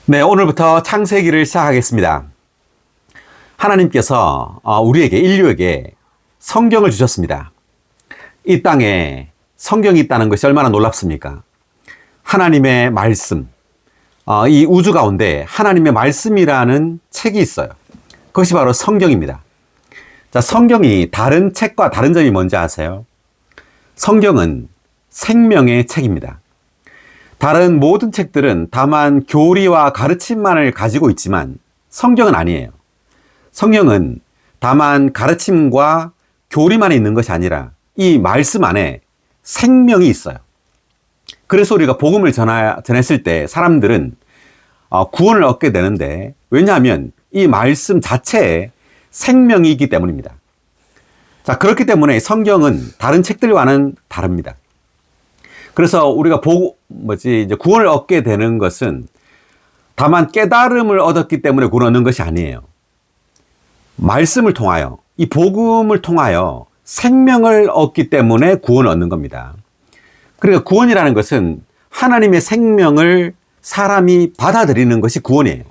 네, 오늘부터 창세기를 시작하겠습니다. 하나님께서 우리에게, 인류에게 성경을 주셨습니다. 이 땅에 성경이 있다는 것이 얼마나 놀랍습니까? 하나님의 말씀, 이 우주 가운데 하나님의 말씀이라는 책이 있어요. 그것이 바로 성경입니다. 자, 성경이 다른 책과 다른 점이 뭔지 아세요? 성경은 생명의 책입니다. 다른 모든 책들은 다만 교리와 가르침만을 가지고 있지만 성경은 아니에요. 성경은 다만 가르침과 교리만 있는 것이 아니라 이 말씀 안에 생명이 있어요. 그래서 우리가 복음을 전했을 때 사람들은 구원을 얻게 되는데, 왜냐하면 이 말씀 자체에 생명이 있기 때문입니다. 자, 그렇기 때문에 성경은 다른 책들과는 다릅니다. 그래서 우리가 이제 구원을 얻게 되는 것은 다만 깨달음을 얻었기 때문에 구원을 얻는 것이 아니에요. 말씀을 통하여, 이 복음을 통하여 생명을 얻기 때문에 구원을 얻는 겁니다. 그러니까 구원이라는 것은 하나님의 생명을 사람이 받아들이는 것이 구원이에요.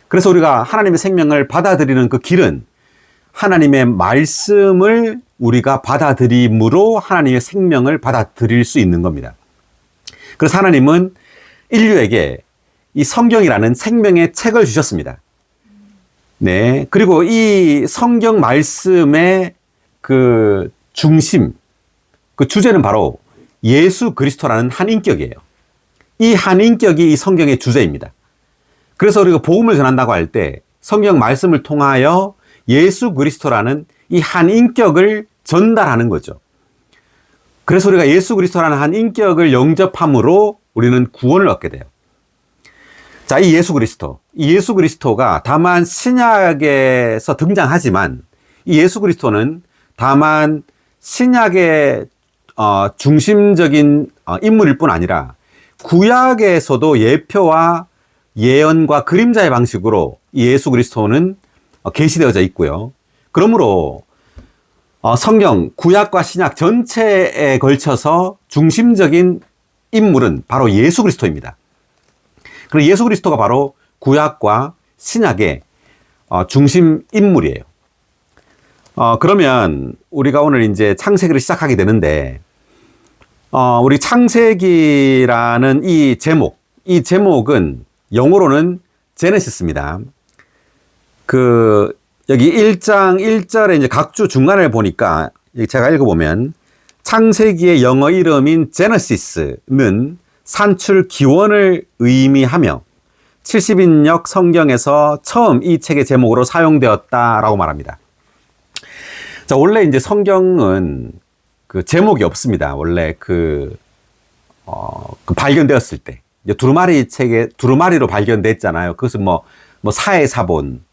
그래서 우리가 하나님의 생명을 받아들이는 그 길은 하나님의 말씀을 우리가 받아들임으로 하나님의 생명을 받아들일 수 있는 겁니다. 그래서 하나님은 인류에게 이 성경이라는 생명의 책을 주셨습니다. 네. 그리고 이 성경 말씀의 그 중심, 그 주제는 바로 예수 그리스도라는 한 인격이에요. 이 한 인격이 이 성경의 주제입니다. 그래서 우리가 복음을 전한다고 할 때 성경 말씀을 통하여 예수 그리스도라는 이 한 인격을 전달하는 거죠. 그래서 우리가 예수 그리스도라는 한 인격을 영접함으로 우리는 구원을 얻게 돼요. 자, 이 예수 그리스도가 다만 신약에서 등장하지만 이 예수 그리스도는 다만 신약의 중심적인 인물일 뿐 아니라 구약에서도 예표와 예언과 그림자의 방식으로 이 예수 그리스도는 계시되어져 있고요. 그러므로 성경, 구약과 신약 전체에 걸쳐서 중심적인 인물은 바로 예수 그리스도입니다. 그리고 예수 그리스도가 바로 구약과 신약의 중심 인물이에요. 그러면 우리가 오늘 이제 창세기를 시작하게 되는데, 우리 창세기라는 이 제목은 영어로는 제네시스입니다. 여기 1장 1절에 이제 각주 중간을 보니까 제가 읽어보면 창세기의 영어 이름인 제너시스는 산출 기원을 의미하며 70인역 성경에서 처음 이 책의 제목으로 사용되었다라고 말합니다. 자, 원래 이제 성경은 그 제목이 없습니다. 원래 그 발견되었을 때 이제 두루마리로 발견됐잖아요. 그것은 뭐 사해사본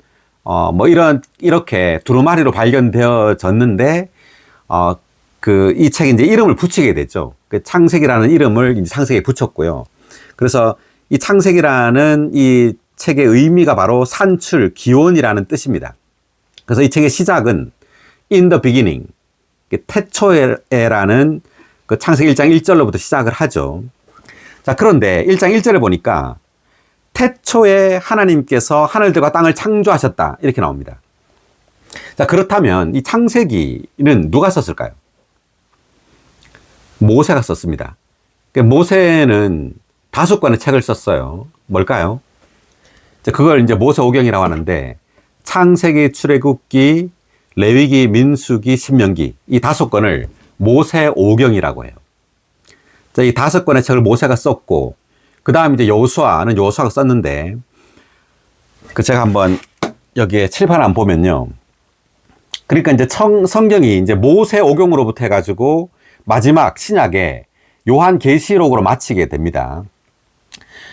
이렇게 두루마리로 발견되어졌는데, 이 책에 이제 이름을 붙이게 됐죠. 그 창세기라는 이름을 이제 창세기에 붙였고요. 그래서 이 창세기라는 이 책의 의미가 바로 산출, 기원이라는 뜻입니다. 그래서 이 책의 시작은 in the beginning, 태초에라는 그 창세기 1장 1절로부터 시작을 하죠. 자, 그런데 1장 1절에 보니까 태초에 하나님께서 하늘들과 땅을 창조하셨다, 이렇게 나옵니다. 자, 그렇다면 이 창세기는 누가 썼을까요? 모세가 썼습니다. 모세는 5권의 책을 썼어요. 뭘까요? 그걸 이제 모세오경이라고 하는데, 창세기, 출애굽기, 레위기, 민수기, 신명기, 이 5권을 모세오경이라고 해요. 자, 이 5권의 책을 모세가 썼고, 그 다음 이제 여호수아는 여호수아가 썼는데, 제가 한번 여기에 칠판 안 보면요. 그러니까 이제 성경이 이제 모세오경으로부터 해가지고 마지막 신약에 요한계시록으로 마치게 됩니다.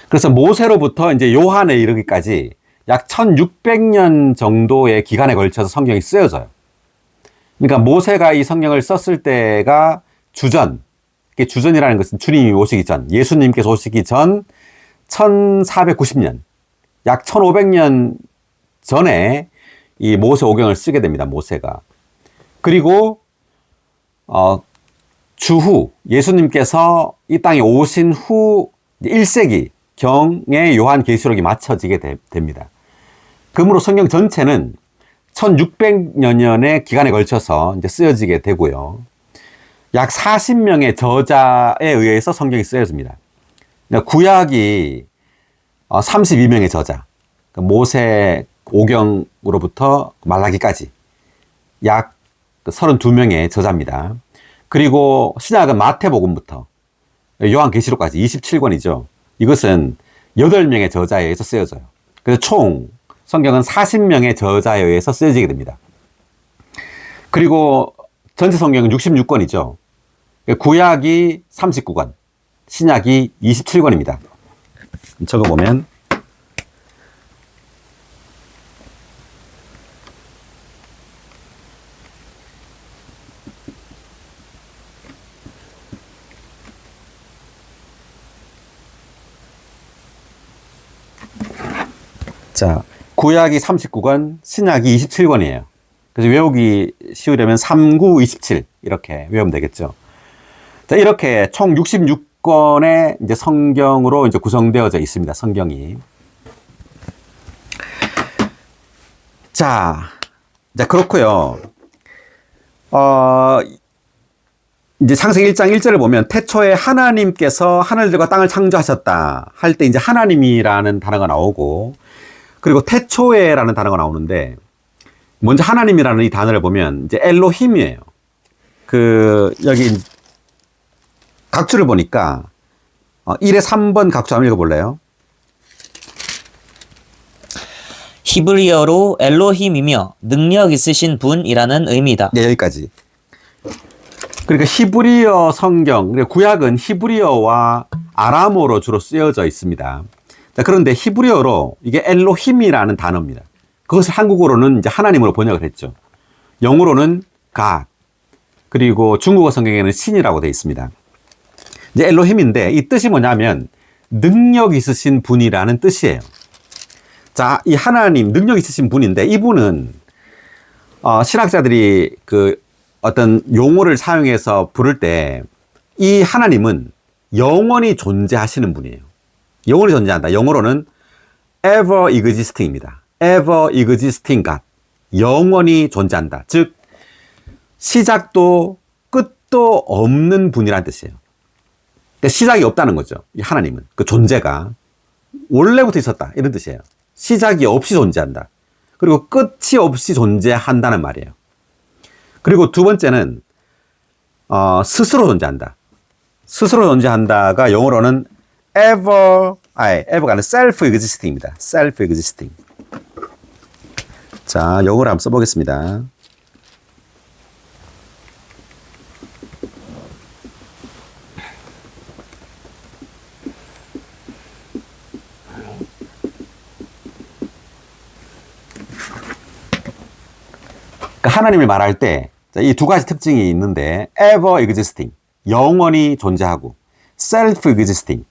그래서 모세로부터 이제 요한에 이르기까지 약 1600년 정도의 기간에 걸쳐서 성경이 쓰여져요. 그러니까 모세가 이 성경을 썼을 때가 주전이라는 것은 주님이 오시기 전, 예수님께서 오시기 전 1490년, 약 1500년 전에 이 모세오경을 쓰게 됩니다, 모세가. 그리고 주후, 예수님께서 이 땅에 오신 후 1세기 성경의 요한계시록이 맞춰지게 됩니다. 그러므로 성경 전체는 1600여 년의 기간에 걸쳐서 이제 쓰여지게 되고요. 약 40명의 저자에 의해서 성경이 쓰여집니다. 구약이 32명의 저자, 모세 오경으로부터 말라기까지 약 32명의 저자입니다. 그리고 신약은 마태복음부터 요한계시록까지 27권이죠. 이것은 8명의 저자에 의해서 쓰여져요. 그래서 총 성경은 40명의 저자에 의해서 쓰여지게 됩니다. 그리고 전체 성경은 66권이죠. 구약이 39권, 신약이 27권입니다. 적어보면 자, 구약이 39권, 신약이 27권이에요. 그래서 외우기 쉬우려면 39, 27 이렇게 외우면 되겠죠. 자, 이렇게 총 66권의 이제 성경으로 이제 구성되어져 있습니다. 성경이. 자, 그렇고요. 이제 창세기 1장 1절을 보면 태초에 하나님께서 하늘들과 땅을 창조하셨다 할 때 이제 하나님이라는 단어가 나오고, 그리고 태초에라는 단어가 나오는데, 먼저 하나님이라는 이 단어를 보면 이제 엘로힘이에요. 여기 각주를 보니까 1에 3번 각주 한번 읽어볼래요? 히브리어로 엘로힘이며 능력 있으신 분이라는 의미다. 네, 여기까지. 그러니까 히브리어 성경, 구약은 히브리어와 아람어로 주로 쓰여져 있습니다. 자, 그런데 히브리어로 이게 엘로힘이라는 단어입니다. 그것을 한국어로는 이제 하나님으로 번역을 했죠. 영어로는 God, 그리고 중국어 성경에는 신이라고 되어 있습니다. 이제 엘로힘인데 이 뜻이 뭐냐면 능력 있으신 분이라는 뜻이에요. 자, 이 하나님 능력 있으신 분인데 이분은 신학자들이 어떤 용어를 사용해서 부를 때 이 하나님은 영원히 존재하시는 분이에요. 영원히 존재한다. 영어로는 ever existing입니다. ever existing God. 영원히 존재한다. 즉 시작도 끝도 없는 분이라는 뜻이에요. 그러니까 시작이 없다는 거죠. 이 하나님은 그 존재가 원래부터 있었다 이런 뜻이에요. 시작이 없이 존재한다. 그리고 끝이 없이 존재한다는 말이에요. 그리고 두 번째는 스스로 존재한다. 스스로 존재한다가 영어로는 ever가 아니라 self-existing입니다. self-existing. 자, 영어로 한번 써보겠습니다. 하나님을 말할 때 이 두 가지 특징이 있는데 ever existing, 영원히 존재하고 self-existing,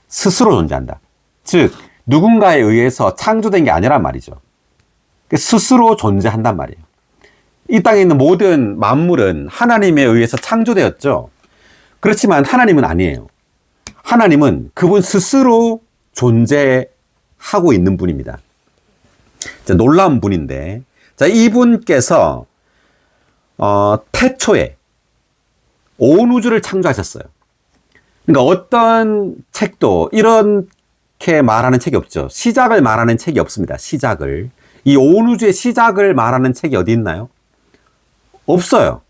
스스로 존재한다. 즉 누군가에 의해서 창조된 게 아니란 말이죠. 스스로 존재한단 말이에요. 이 땅에 있는 모든 만물은 하나님에 의해서 창조되었죠. 그렇지만 하나님은 아니에요. 하나님은 그분 스스로 존재하고 있는 분입니다. 놀라운 분인데, 자, 이분께서 태초에 온 우주를 창조하셨어요. 그러니까 어떤 책도 이렇게 말하는 책이 없죠. 시작을 말하는 책이 없습니다. 시작을. 이 온 우주의 시작을 말하는 책이 어디 있나요? 없어요.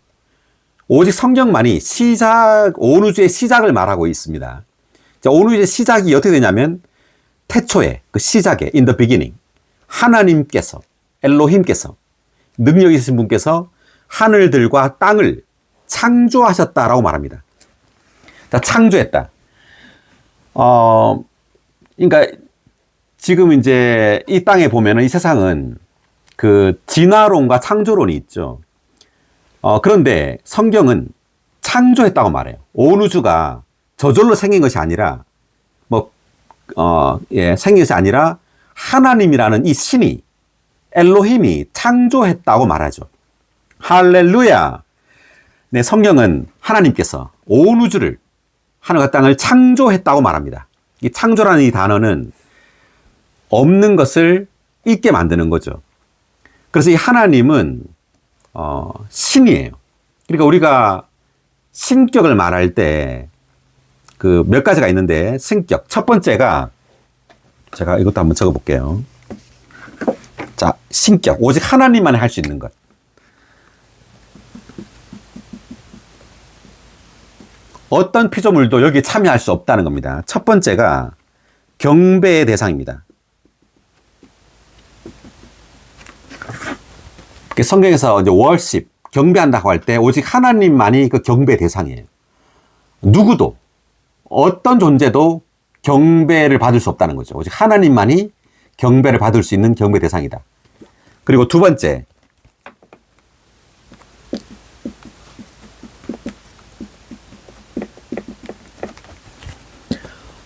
오직 성경만이 온 우주의 시작을 말하고 있습니다. 자, 온 우주의 시작이 어떻게 되냐면 태초에, 그 시작에, in the beginning, 하나님께서, 엘로힘께서, 능력 있으신 분께서 하늘들과 땅을 창조하셨다라고 말합니다. 자, 창조했다. 그러니까 지금 이제 이 땅에 보면은 이 세상은 진화론과 창조론이 있죠. 그런데 성경은 창조했다고 말해요. 온 우주가 저절로 생긴 것이 아니라, 생긴 것이 아니라 하나님이라는 이 신이, 엘로힘이 창조했다고 말하죠. 할렐루야! 네, 성경은 하나님께서 온 우주를, 하늘과 땅을 창조했다고 말합니다. 이 창조라는 이 단어는 없는 것을 있게 만드는 거죠. 그래서 이 하나님은 신이에요. 그러니까 우리가 신격을 말할 때 그 몇 가지가 있는데, 신격 첫 번째가, 제가 이것도 한번 적어 볼게요. 자, 신격, 오직 하나님만이 할 수 있는 것. 어떤 피조물도 여기에 참여할 수 없다는 겁니다. 첫 번째가 경배의 대상입니다. 성경에서 이제 월십, 경배한다고 할 때 오직 하나님만이 그 경배 대상이에요. 누구도, 어떤 존재도 경배를 받을 수 없다는 거죠. 오직 하나님만이 경배를 받을 수 있는 경배 대상이다. 그리고 두 번째,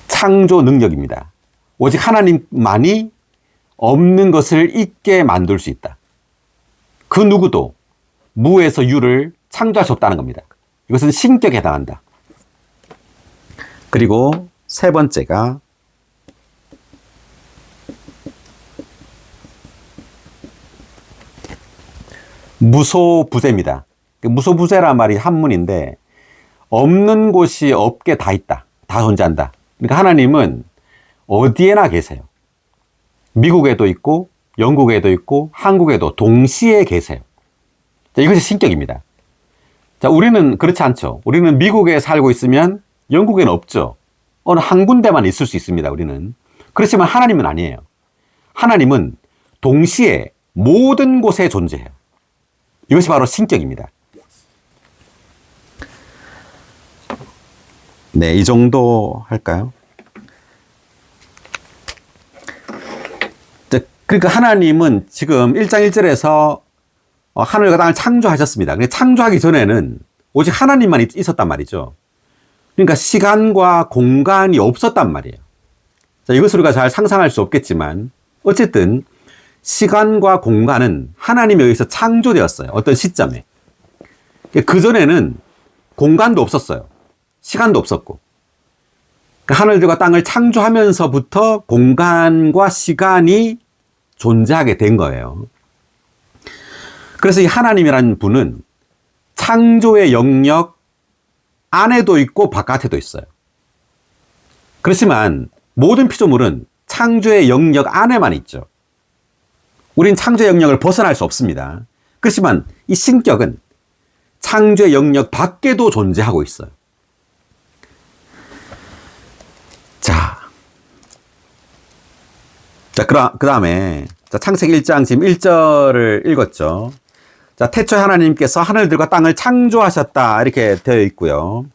창조 능력입니다. 오직 하나님만이 없는 것을 있게 만들 수 있다. 그 누구도 무에서 유를 창조할 수 없다는 겁니다. 이것은 신격에 해당한다. 그리고 세 번째가 무소부재입니다. 무소부재란 말이 한문인데, 없는 곳이 없게 다 있다. 다 존재한다. 그러니까 하나님은 어디에나 계세요. 미국에도 있고 영국에도 있고 한국에도 동시에 계세요. 자, 이것이 신격입니다. 자, 우리는 그렇지 않죠. 우리는 미국에 살고 있으면 영국에는 없죠. 어느 한 군데만 있을 수 있습니다. 우리는. 그렇지만 하나님은 아니에요. 하나님은 동시에 모든 곳에 존재해요. 이것이 바로 신격입니다. 네, 이 정도 할까요? 그러니까 하나님은 지금 1장 1절에서 하늘과 땅을 창조하셨습니다. 근데 창조하기 전에는 오직 하나님만 있었단 말이죠. 그러니까 시간과 공간이 없었단 말이에요. 자, 이것을 우리가 잘 상상할 수 없겠지만 어쨌든 시간과 공간은 하나님에 의해서 창조되었어요. 어떤 시점에. 그전에는 공간도 없었어요. 시간도 없었고. 그러니까 하늘들과 땅을 창조하면서부터 공간과 시간이 존재하게 된 거예요. 그래서 이 하나님이라는 분은 창조의 영역 안에도 있고 바깥에도 있어요. 그렇지만 모든 피조물은 창조의 영역 안에만 있죠. 우린 창조의 영역을 벗어날 수 없습니다. 그렇지만 이 신격은 창조의 영역 밖에도 존재하고 있어요. 자, 그 다음에 창세기 1장 지금 1절을 읽었죠. 자, 태초에 하나님께서 하늘들과 땅을 창조하셨다 이렇게 되어 있고요.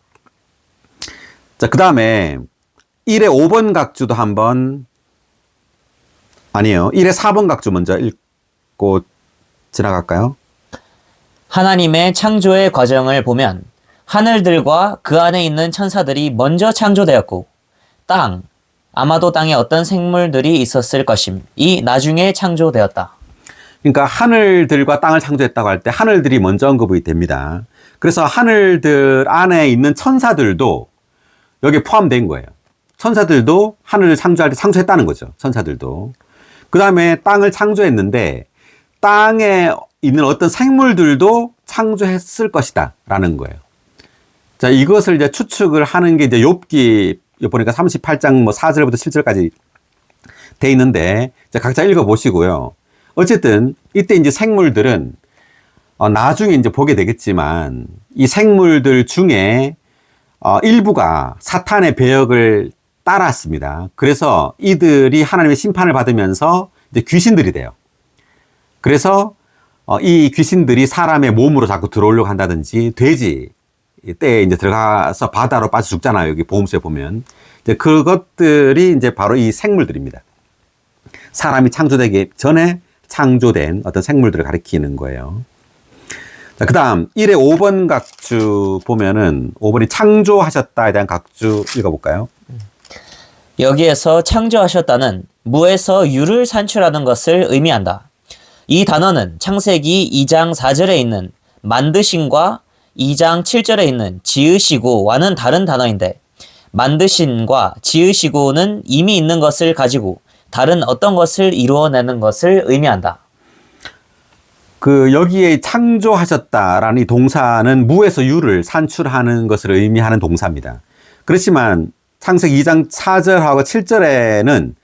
자, 그 다음에 1의 5번 각주도 한번, 아니에요, 1의 4번 각주 먼저 읽고 지나갈까요? 하나님의 창조의 과정을 보면 하늘들과 그 안에 있는 천사들이 먼저 창조되었고, 땅, 아마도 땅에 어떤 생물들이 있었을 것임, 이 나중에 창조되었다. 그러니까 하늘들과 땅을 창조했다고 할 때 하늘들이 먼저 언급이 됩니다. 그래서 하늘들 안에 있는 천사들도 여기에 포함된 거예요. 천사들도 하늘을 창조할 때 창조했다는 거죠. 천사들도. 그 다음에 땅을 창조했는데 땅에 있는 어떤 생물들도 창조했을 것이다 라는 거예요. 자, 이것을 이제 추측을 하는 게 이제 욥기 보니까 38장 뭐 4절부터 7절까지 돼 있는데, 자, 각자 읽어보시고요. 어쨌든 이때 이제 생물들은 나중에 이제 보게 되겠지만 이 생물들 중에 일부가 사탄의 배역을 따랐습니다. 그래서 이들이 하나님의 심판을 받으면서 이제 귀신들이 돼요. 그래서 이 귀신들이 사람의 몸으로 자꾸 들어오려고 한다든지, 돼지 때에 이제 들어가서 바다로 빠져 죽잖아요. 여기 보험서에 보면. 이제 그것들이 이제 바로 이 생물들입니다. 사람이 창조되기 전에 창조된 어떤 생물들을 가리키는 거예요. 자, 그 다음 1의 5번 각주 보면은 5번이 창조하셨다에 대한 각주 읽어볼까요? 여기에서 창조하셨다는 무에서 유를 산출하는 것을 의미한다. 이 단어는 창세기 2장 4절에 있는 만드심과 2장 7절에 있는 지으시고와는 다른 단어인데, 만드신과 지으시고는 이미 있는 것을 가지고 다른 어떤 것을 이루어내는 것을 의미한다. 여기에 창조하셨다라는 이 동사는 무에서 유를 산출하는 것을 의미하는 동사입니다. 그렇지만 창세기 2장 4절하고 7절에는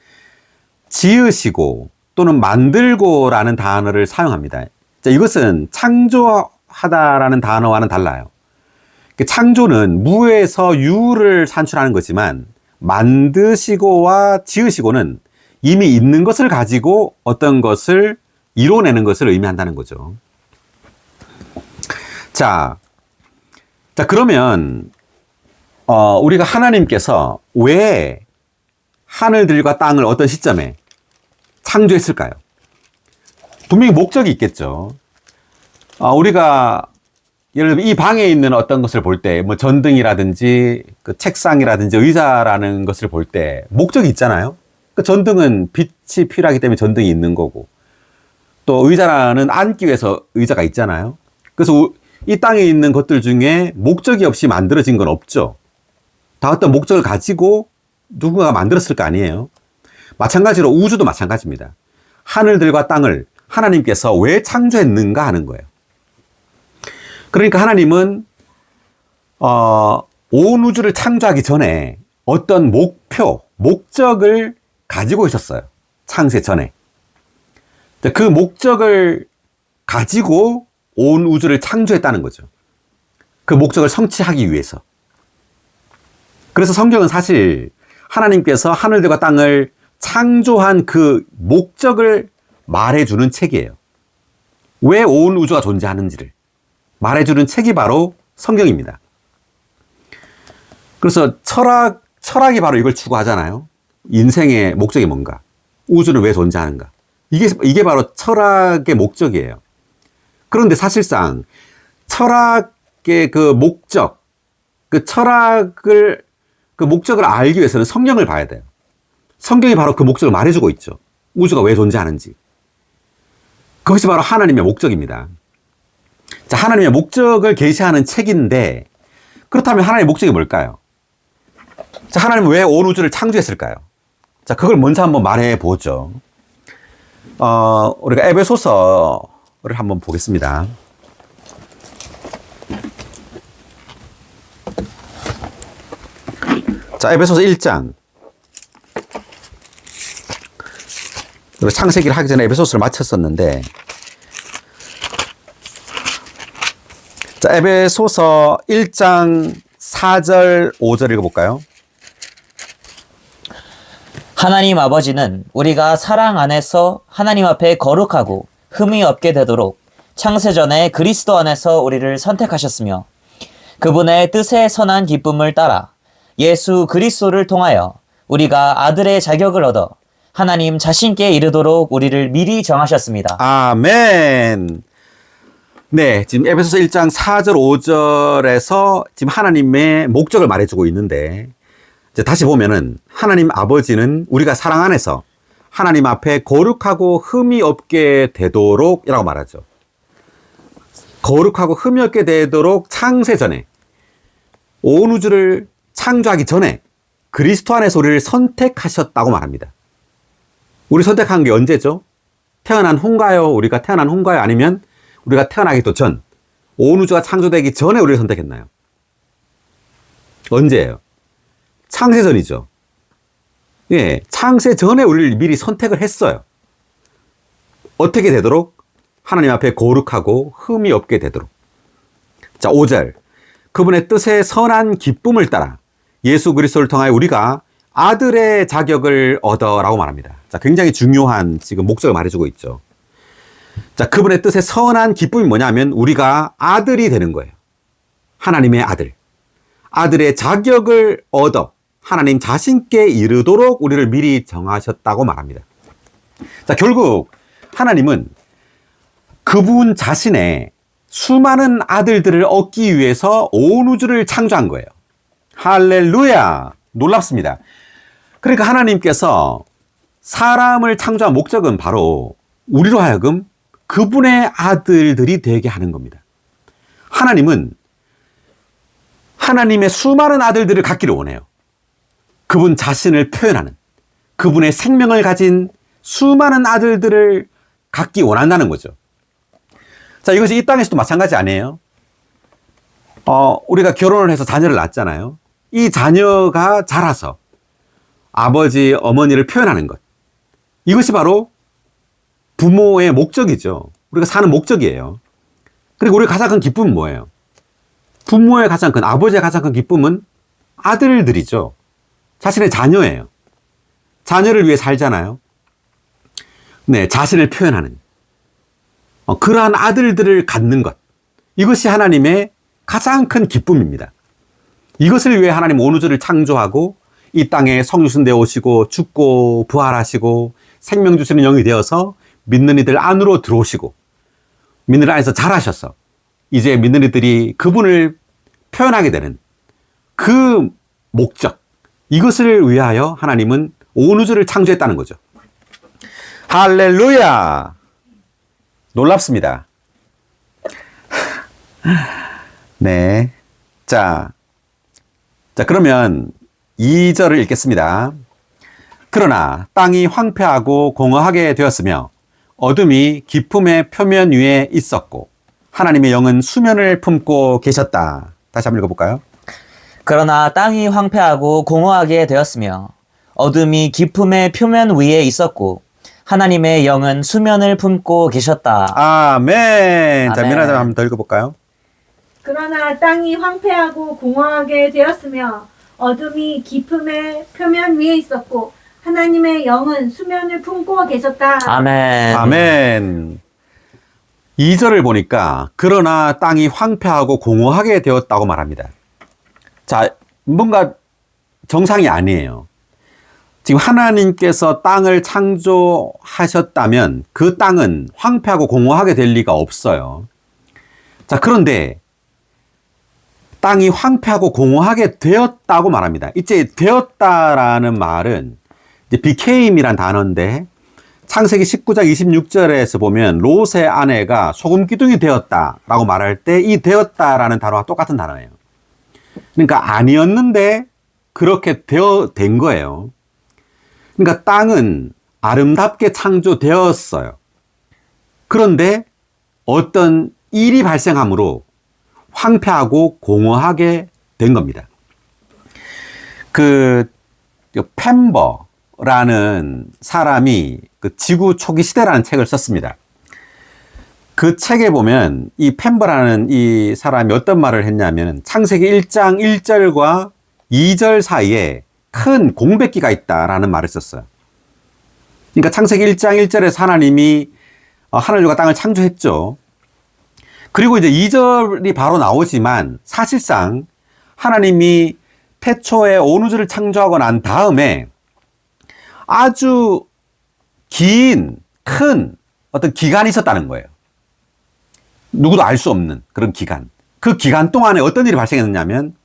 지으시고 또는 만들고라는 단어를 사용합니다. 자, 이것은 창조하다라는 단어와는 달라요. 창조는 무에서 유를 산출하는 거지만 만드시고와 지으시고는 이미 있는 것을 가지고 어떤 것을 이뤄내는 것을 의미한다는 거죠. 자, 그러면 우리가 하나님께서 왜 하늘들과 땅을 어떤 시점에 창조했을까요? 분명히 목적이 있겠죠. 우리가 예를 들면 이 방에 있는 어떤 것을 볼 때, 뭐 전등이라든지 그 책상이라든지 의자라는 것을 볼 때 목적이 있잖아요. 그 전등은 빛이 필요하기 때문에 전등이 있는 거고, 또 의자라는 앉기 위해서 의자가 있잖아요. 그래서 이 땅에 있는 것들 중에 목적이 없이 만들어진 건 없죠. 다 어떤 목적을 가지고 누군가가 만들었을 거 아니에요. 마찬가지로 우주도 마찬가지입니다. 하늘들과 땅을 하나님께서 왜 창조했는가 하는 거예요. 그러니까 하나님은 온 우주를 창조하기 전에 어떤 목적을 가지고 있었어요. 창세 전에. 그 목적을 가지고 온 우주를 창조했다는 거죠. 그 목적을 성취하기 위해서. 그래서 성경은 사실 하나님께서 하늘들과 땅을 창조한 그 목적을 말해주는 책이에요. 왜 온 우주가 존재하는지를 말해주는 책이 바로 성경입니다. 그래서 철학이 바로 이걸 추구하잖아요. 인생의 목적이 뭔가, 우주는 왜 존재하는가. 이게 바로 철학의 목적이에요. 그런데 사실상 철학의 그 목적, 그 목적을 알기 위해서는 성경을 봐야 돼요. 성경이 바로 그 목적을 말해주고 있죠. 우주가 왜 존재하는지. 그것이 바로 하나님의 목적입니다. 자, 하나님의 목적을 계시하는 책인데, 그렇다면 하나님의 목적이 뭘까요? 자, 하나님은 왜 온 우주를 창조했을까요? 자, 그걸 먼저 한번 말해 보죠. 우리가 에베소서를 한번 보겠습니다. 자, 에베소서 1장. 우리가 창세기를 하기 전에 에베소서를 마쳤었는데, 자, 에베소서 1장 4절, 5절 읽어볼까요? 하나님 아버지는 우리가 사랑 안에서 하나님 앞에 거룩하고 흠이 없게 되도록 창세전에 그리스도 안에서 우리를 선택하셨으며 그분의 뜻의 선한 기쁨을 따라 예수 그리스도를 통하여 우리가 아들의 자격을 얻어 하나님 자신께 이르도록 우리를 미리 정하셨습니다. 아멘. 네, 지금 에베소서 1장 4절, 5절에서 지금 하나님의 목적을 말해주고 있는데, 이제 다시 보면은 하나님 아버지는 우리가 사랑 안에서 하나님 앞에 거룩하고 흠이 없게 되도록 이라고 말하죠. 거룩하고 흠이 없게 되도록 창세 전에, 온 우주를 창조하기 전에 그리스도 안에서 우리를 선택하셨다고 말합니다. 우리 선택한 게 언제죠? 태어난 후인가요? 우리가 태어난 후인가요? 아니면 우리가 태어나기도 전, 온 우주가 창조되기 전에 우리를 선택했나요? 언제예요? 창세전이죠. 예, 창세 전에 우리를 미리 선택을 했어요. 어떻게 되도록? 하나님 앞에 거룩하고 흠이 없게 되도록. 자, 5절. 그분의 뜻의 선한 기쁨을 따라 예수 그리스도를 통하여 우리가 아들의 자격을 얻어라고 말합니다. 자, 굉장히 중요한 지금 목적을 말해주고 있죠. 자, 그분의 뜻의 선한 기쁨이 뭐냐면 우리가 아들이 되는 거예요. 하나님의 아들. 아들의 자격을 얻어 하나님 자신께 이르도록 우리를 미리 정하셨다고 말합니다. 자, 결국 하나님은 그분 자신의 수많은 아들들을 얻기 위해서 온 우주를 창조한 거예요. 할렐루야! 놀랍습니다. 그러니까 하나님께서 사람을 창조한 목적은 바로 우리로 하여금 그분의 아들들이 되게 하는 겁니다. 하나님은 하나님의 수많은 아들들을 갖기를 원해요. 그분 자신을 표현하는, 그분의 생명을 가진 수많은 아들들을 갖기 원한다는 거죠. 자, 이것이 이 땅에서도 마찬가지 아니에요? 우리가 결혼을 해서 자녀를 낳잖아요. 이 자녀가 자라서 아버지, 어머니를 표현하는 것. 이것이 바로 부모의 목적이죠. 우리가 사는 목적이에요. 그리고 우리의 가장 큰 기쁨은 뭐예요? 부모의 가장 큰, 아버지의 가장 큰 기쁨은 아들들이죠. 자신의 자녀예요. 자녀를 위해 살잖아요. 네, 자신을 표현하는. 그러한 아들들을 갖는 것. 이것이 하나님의 가장 큰 기쁨입니다. 이것을 위해 하나님 온 우주를 창조하고 이 땅에 성육신 되어 오시고 죽고 부활하시고 생명 주시는 영이 되어서 믿는 이들 안으로 들어오시고 믿는 이들 안에서 자라셔서 이제 믿는 이들이 그분을 표현하게 되는 그 목적, 이것을 위하여 하나님은 온 우주를 창조했다는 거죠. 할렐루야! 놀랍습니다. 네. 자, 그러면 2절을 읽겠습니다. 그러나 땅이 황폐하고 공허하게 되었으며 어둠이 깊음의 표면 위에 있었고 하나님의 영은 수면을 품고 계셨다. 다시 한번 읽어볼까요? 그러나 땅이 황폐하고 공허하게 되었으며 어둠이 깊음의 표면 위에 있었고 하나님의 영은 수면을 품고 계셨다. 아멘. 자, 아멘. 미나자 한번 더 읽어볼까요? 그러나 땅이 황폐하고 공허하게 되었으며 어둠이 깊음의 표면 위에 있었고 하나님의 영은 수면을 품고 계셨다. 아멘. 아멘. 2절을 보니까 그러나 땅이 황폐하고 공허하게 되었다고 말합니다. 자, 뭔가 정상이 아니에요. 지금 하나님께서 땅을 창조하셨다면 그 땅은 황폐하고 공허하게 될 리가 없어요. 자, 그런데 땅이 황폐하고 공허하게 되었다고 말합니다. 이제 되었다라는 말은 이제 became이란 단어인데 창세기 19장 26절에서 보면 롯의 아내가 소금 기둥이 되었다라고 말할 때 이 되었다라는 단어와 똑같은 단어예요. 그러니까 아니었는데 그렇게 된 거예요. 그러니까 땅은 아름답게 창조되었어요. 그런데 어떤 일이 발생함으로 황폐하고 공허하게 된 겁니다. 펜버라는 사람이 그 지구 초기 시대라는 책을 썼습니다. 그 책에 보면 이 펜버라는 이 사람이 어떤 말을 했냐면 창세기 1장 1절과 2절 사이에 큰 공백기가 있다라는 말을 썼어요. 그러니까 창세기 1장 1절에서 하나님이 하늘과 땅을 창조했죠. 그리고 이제 2절이 바로 나오지만 사실상 하나님이 태초에 온 우주를 창조하고 난 다음에 아주 큰 어떤 기간이 있었다는 거예요. 누구도 알 수 없는 그런 기간. 그 기간 동안에 어떤 일이 발생했느냐면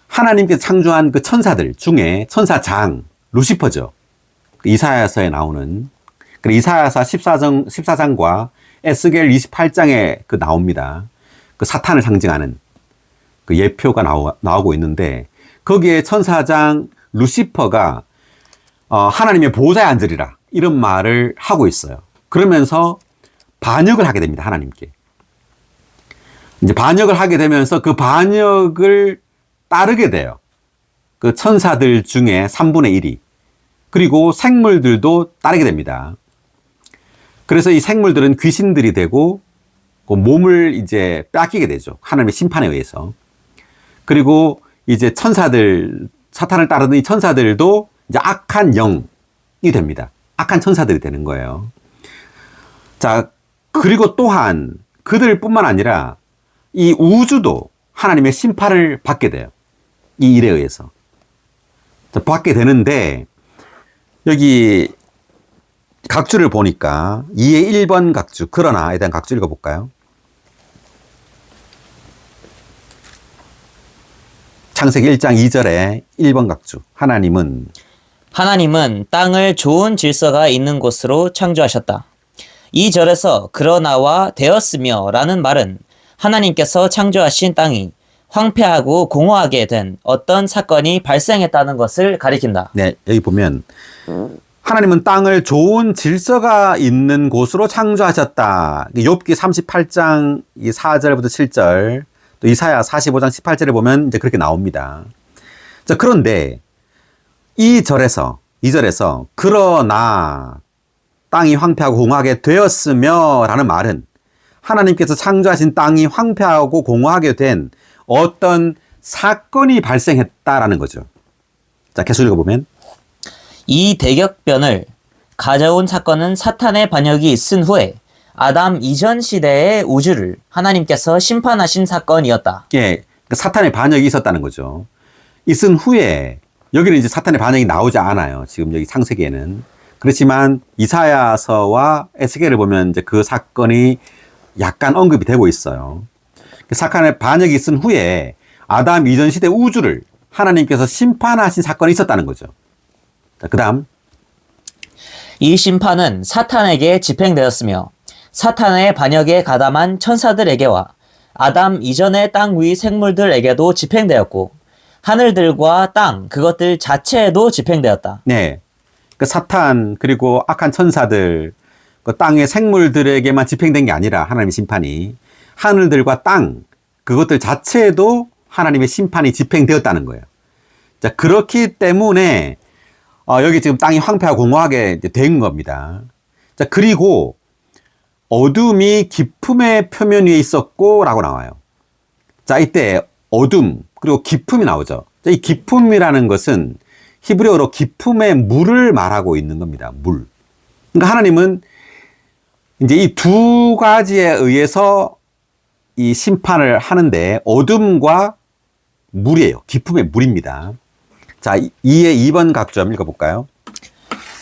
하나님께서 창조한 그 천사들 중에 천사장 루시퍼죠. 이사야서에 나오는 이사야서 14장과 에스겔 28장에 나옵니다. 그 사탄을 상징하는 그 예표가 나오고 있는데 거기에 천사장 루시퍼가 하나님의 보좌에 앉으리라 이런 말을 하고 있어요. 그러면서 반역을 하게 됩니다. 하나님께. 이제 반역을 하게 되면서 그 반역을 따르게 돼요. 그 천사들 중에 3분의 1이. 그리고 생물들도 따르게 됩니다. 그래서 이 생물들은 귀신들이 되고 그 몸을 이제 뺏기게 되죠. 하나님의 심판에 의해서. 그리고 이제 사탄을 따르는 이 천사들도 이제 악한 영이 됩니다. 악한 천사들이 되는 거예요. 자, 그리고 또한 그들뿐만 아니라 이 우주도 하나님의 심판을 받게 돼요. 이 일에 의해서. 자, 받게 되는데 여기 각주를 보니까 2의 1번 각주, 그러나에 대한 각주 읽어볼까요? 창세기 1장 2절에 1번 각주. 하나님은 땅을 좋은 질서가 있는 곳으로 창조하셨다. 이 절에서 그러나와 되었으며 라는 말은 하나님께서 창조하신 땅이 황폐하고 공허하게 된 어떤 사건이 발생했다는 것을 가리킨다. 네, 여기 보면 하나님은 땅을 좋은 질서가 있는 곳으로 창조하셨다. 욥기 38장 4절부터 7절, 또 이사야 45장 18절에 보면 이제 그렇게 나옵니다. 자, 그런데 이 절에서 그러나 땅이 황폐하고 공허하게 되었으며 라는 말은 하나님께서 창조하신 땅이 황폐하고 공허하게 된 어떤 사건이 발생했다라는 거죠. 자, 계속 읽어보면 이 대격변을 가져온 사건은 사탄의 반역이 있은 후에 아담 이전 시대의 우주를 하나님께서 심판하신 사건이었다. 예, 사탄의 반역이 있었다는 거죠. 있은 후에 여기는 이제 사탄의 반역이 나오지 않아요. 지금 여기 창세기에는. 그렇지만 이사야서와 에스겔을 보면 이제 그 사건이 약간 언급이 되고 있어요. 사탄의 반역이 있은 후에 아담 이전 시대 우주를 하나님께서 심판하신 사건이 있었다는 거죠. 자, 그다음 이 심판은 사탄에게 집행되었으며 사탄의 반역에 가담한 천사들에게와 아담 이전의 땅 위 생물들에게도 집행되었고 하늘들과 땅 그것들 자체에도 집행되었다. 네, 그 사탄 그리고 악한 천사들 그 땅의 생물들에게만 집행된 게 아니라 하나님의 심판이 하늘들과 땅 그것들 자체에도 하나님의 심판이 집행되었다는 거예요. 자, 그렇기 때문에 여기 지금 땅이 황폐하고 공허하게 된 겁니다. 자, 그리고 어둠이 깊음의 표면 위에 있었고 라고 나와요. 자, 이때 어둠 그리고 깊음이 나오죠. 자, 이 깊음이라는 것은 히브리어로 깊음의 물을 말하고 있는 겁니다. 물. 그러니까 하나님은 이제 이 두 가지에 의해서 이 심판을 하는데 어둠과 물이에요. 깊음의 물입니다. 자, 이에 2번 각점 읽어볼까요?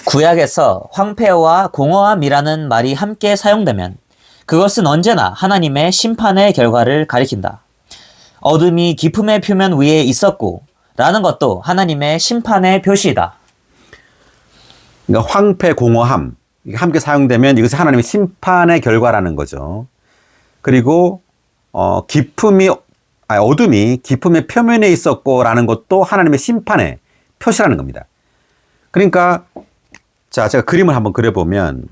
구약에서 황폐와 공허함이라는 말이 함께 사용되면 그것은 언제나 하나님의 심판의 결과를 가리킨다. 어둠이 깊음의 표면 위에 있었고 라는 것도 하나님의 심판의 표시이다. 그러니까 황폐, 공허함 이게 함께 사용되면 이것이 하나님의 심판의 결과라는 거죠. 그리고 어둠이 깊음의 표면에 있었고라는 것도 하나님의 심판의 표시라는 겁니다. 그러니까 자, 제가 그림을 한번 그려보면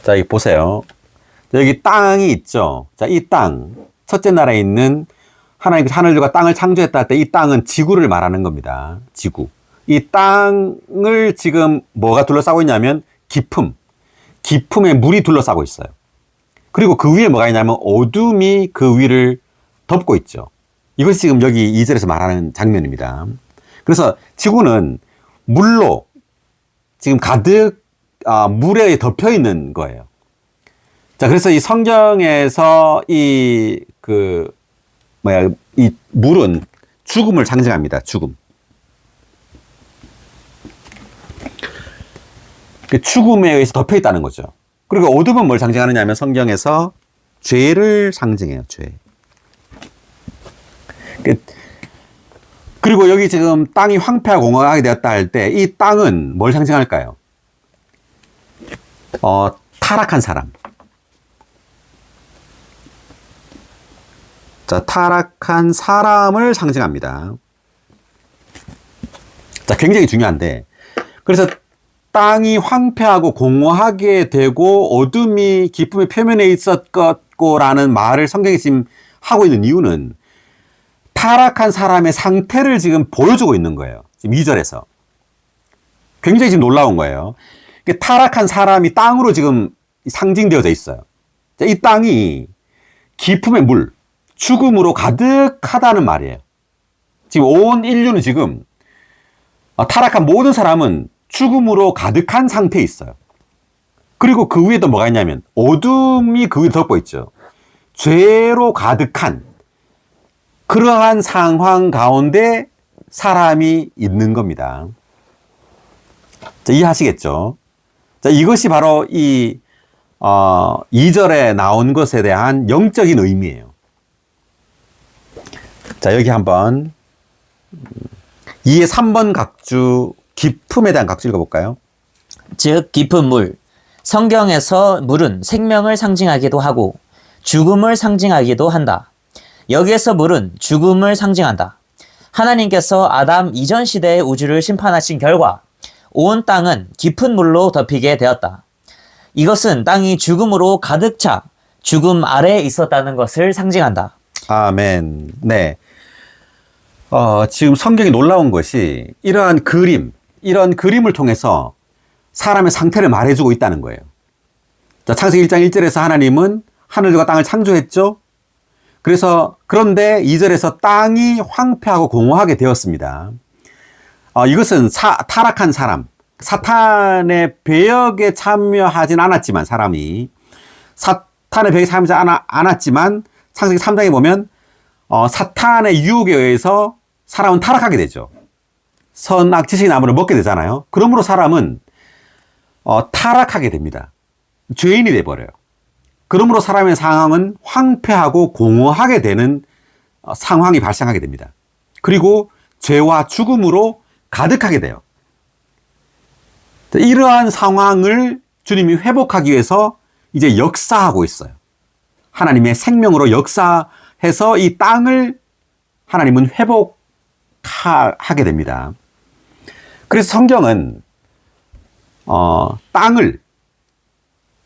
자, 여기 보세요. 여기 땅이 있죠. 자, 이 땅, 첫째 나라에 있는 하나님께서 하늘들과 땅을 창조했다 할 때 이 땅은 지구를 말하는 겁니다. 지구. 이 땅을 지금 뭐가 둘러싸고 있냐면 깊음에 물이 둘러싸고 있어요. 그리고 그 위에 뭐가 있냐면 어둠이 그 위를 덮고 있죠. 이것이 지금 여기 2절에서 말하는 장면입니다. 그래서 지구는 물로 지금 가득 물에 덮여 있는 거예요. 자, 그래서 이 성경에서 이 물은 죽음을 상징합니다. 죽음. 죽음에 의해서 덮여 있다는 거죠. 그리고 어둠은 뭘 상징하느냐 하면 성경에서 죄를 상징해요. 죄. 그리고 여기 지금 땅이 황폐하고 공허하게 되었다 할 때 이 땅은 뭘 상징할까요? 타락한 사람. 자, 타락한 사람을 상징합니다. 자, 굉장히 중요한데, 그래서 땅이 황폐하고 공허하게 되고 어둠이 깊음의 표면에 있었고라는 말을 성경이 지금 하고 있는 이유는 타락한 사람의 상태를 지금 보여주고 있는 거예요. 지금 2절에서. 굉장히 지금 놀라운 거예요. 타락한 사람이 땅으로 지금 상징되어져 있어요. 이 땅이 깊음의 물, 죽음으로 가득하다는 말이에요. 지금 온 인류는 지금 타락한 모든 사람은 죽음으로 가득한 상태에 있어요. 그리고 그 위에 또 뭐가 있냐면 어둠이 그 위에 덮고 있죠. 죄로 가득한 그러한 상황 가운데 사람이 있는 겁니다. 자, 이해하시겠죠? 자, 이것이 바로 이 2절에 나온 것에 대한 영적인 의미예요. 자, 여기 한번 2의 3번 각주 깊음에 대한 각주 읽어볼까요? 즉 깊은 물. 성경에서 물은 생명을 상징하기도 하고 죽음을 상징하기도 한다. 여기에서 물은 죽음을 상징한다. 하나님께서 아담 이전 시대의 우주를 심판하신 결과 온 땅은 깊은 물로 덮이게 되었다. 이것은 땅이 죽음으로 가득 차 죽음 아래에 있었다는 것을 상징한다. 아멘. 네. 지금 성경이 놀라운 것이 이러한 이런 그림을 통해서 사람의 상태를 말해주고 있다는 거예요. 자, 창세기 1장 1절에서 하나님은 하늘과 땅을 창조했죠. 그런데 2절에서 땅이 황폐하고 공허하게 되었습니다. 이것은 타락한 사람, 사탄의 배역에 참여하진 않았지만 사람이 사탄의 배역에 참여하지 않았지만 창세기 3장에 보면 사탄의 유혹에 의해서 사람은 타락하게 되죠. 선악 지식의 나무를 먹게 되잖아요. 그러므로 사람은 타락하게 됩니다. 죄인이 돼버려요. 그러므로 사람의 상황은 황폐하고 공허하게 되는 상황이 발생하게 됩니다. 그리고 죄와 죽음으로 가득하게 돼요. 이러한 상황을 주님이 회복하기 위해서 이제 역사하고 있어요. 하나님의 생명으로 역사해서 이 땅을 하나님은 회복하게 됩니다. 그래서 성경은 땅을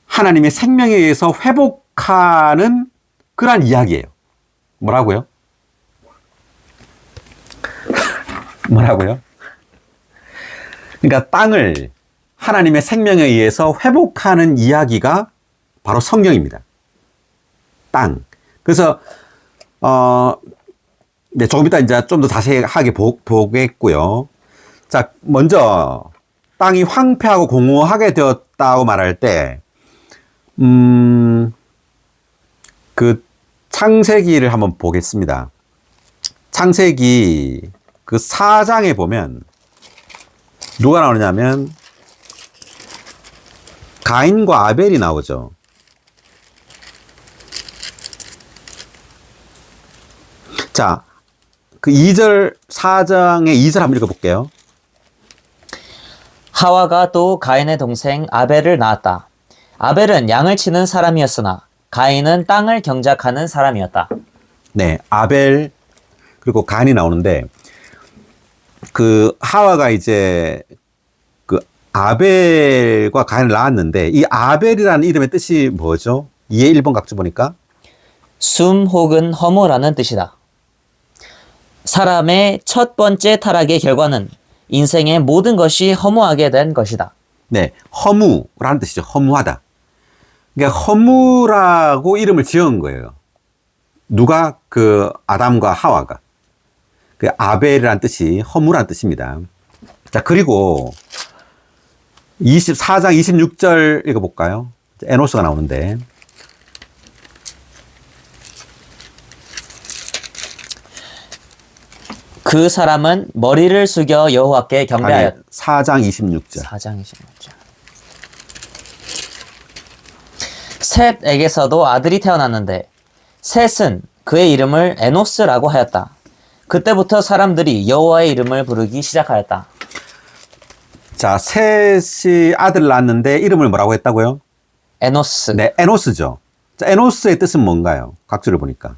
하나님의 생명에 의해서 회복하는 그러한 이야기예요. 뭐라고요? 뭐라고요? 그러니까 땅을 하나님의 생명에 의해서 회복하는 이야기가 바로 성경입니다. 땅. 그래서 네, 조금 이따 이제 좀 더 자세하게 보겠고요. 자, 먼저 땅이 황폐하고 공허하게 되었다고 말할 때, 그 창세기를 한번 보겠습니다. 창세기 그 4장에 보면 누가 나오냐면 가인과 아벨이 나오죠. 자, 그 2절, 4장의 2절 한번 읽어볼게요. 하와가 또 가인의 동생 아벨을 낳았다. 아벨은 양을 치는 사람이었으나 가인은 땅을 경작하는 사람이었다. 네, 아벨 그리고 가인이 나오는데 그 하와가 이제 그 아벨과 가인을 낳았는데 이 아벨이라는 이름의 뜻이 뭐죠? 2의 1번 각주 보니까 숨 혹은 허무라는 뜻이다. 사람의 첫 번째 타락의 결과는 인생의 모든 것이 허무하게 된 것이다. 네, 허무라는 뜻이죠. 허무하다. 그러니까 허무라고 이름을 지은 거예요. 누가? 그 아담과 하와가. 그 아벨이라는 뜻이 허무라는 뜻입니다. 자, 그리고 24장 26절 읽어볼까요? 에노스가 나오는데 그 사람은 머리를 숙여 여호와께 경배하였다. 4장 26절. 4장 26절. 셋에게서도 아들이 태어났는데 셋은 그의 이름을 에노스라고 하였다. 그때부터 사람들이 여호와의 이름을 부르기 시작하였다. 자, 셋이 아들 낳았는데 이름을 뭐라고 했다고요? 에노스. 네, 에노스죠. 자, 에노스의 뜻은 뭔가요? 각주를 보니까.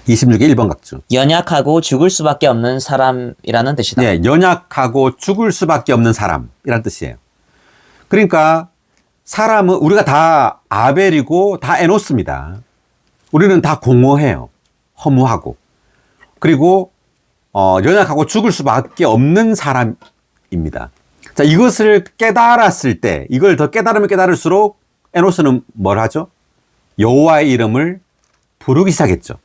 26의 1번 각주. 연약하고 죽을 수밖에 없는 사람이라는 뜻이다. 네, 연약하고 죽을 수밖에 없는 사람이란 뜻이에요. 그러니까 사람은 우리가 다 아벨이고 다 에노스입니다. 우리는 다 공허해요. 허무하고. 그리고 연약하고 죽을 수밖에 없는 사람입니다. 자, 이것을 깨달았을 때, 이걸 더 깨달으면 깨달을수록 에노스는 뭘 하죠? 여호와의 이름을 부르기 시작했죠.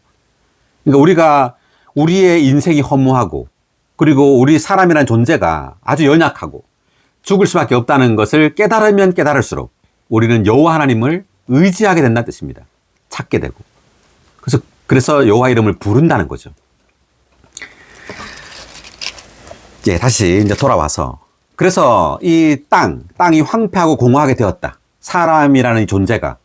그러니까 우리가 우리의 인생이 허무하고 그리고 우리 사람이라는 존재가 아주 연약하고 죽을 수밖에 없다는 것을 깨달으면 깨달을수록 우리는 여호와 하나님을 의지하게 된다는 뜻입니다. 찾게 되고. 그래서 여호와 이름을 부른다는 거죠. 예, 다시 이제 돌아와서 그래서 이 땅이 황폐하고 공허하게 되었다. 사람이라는 이 존재가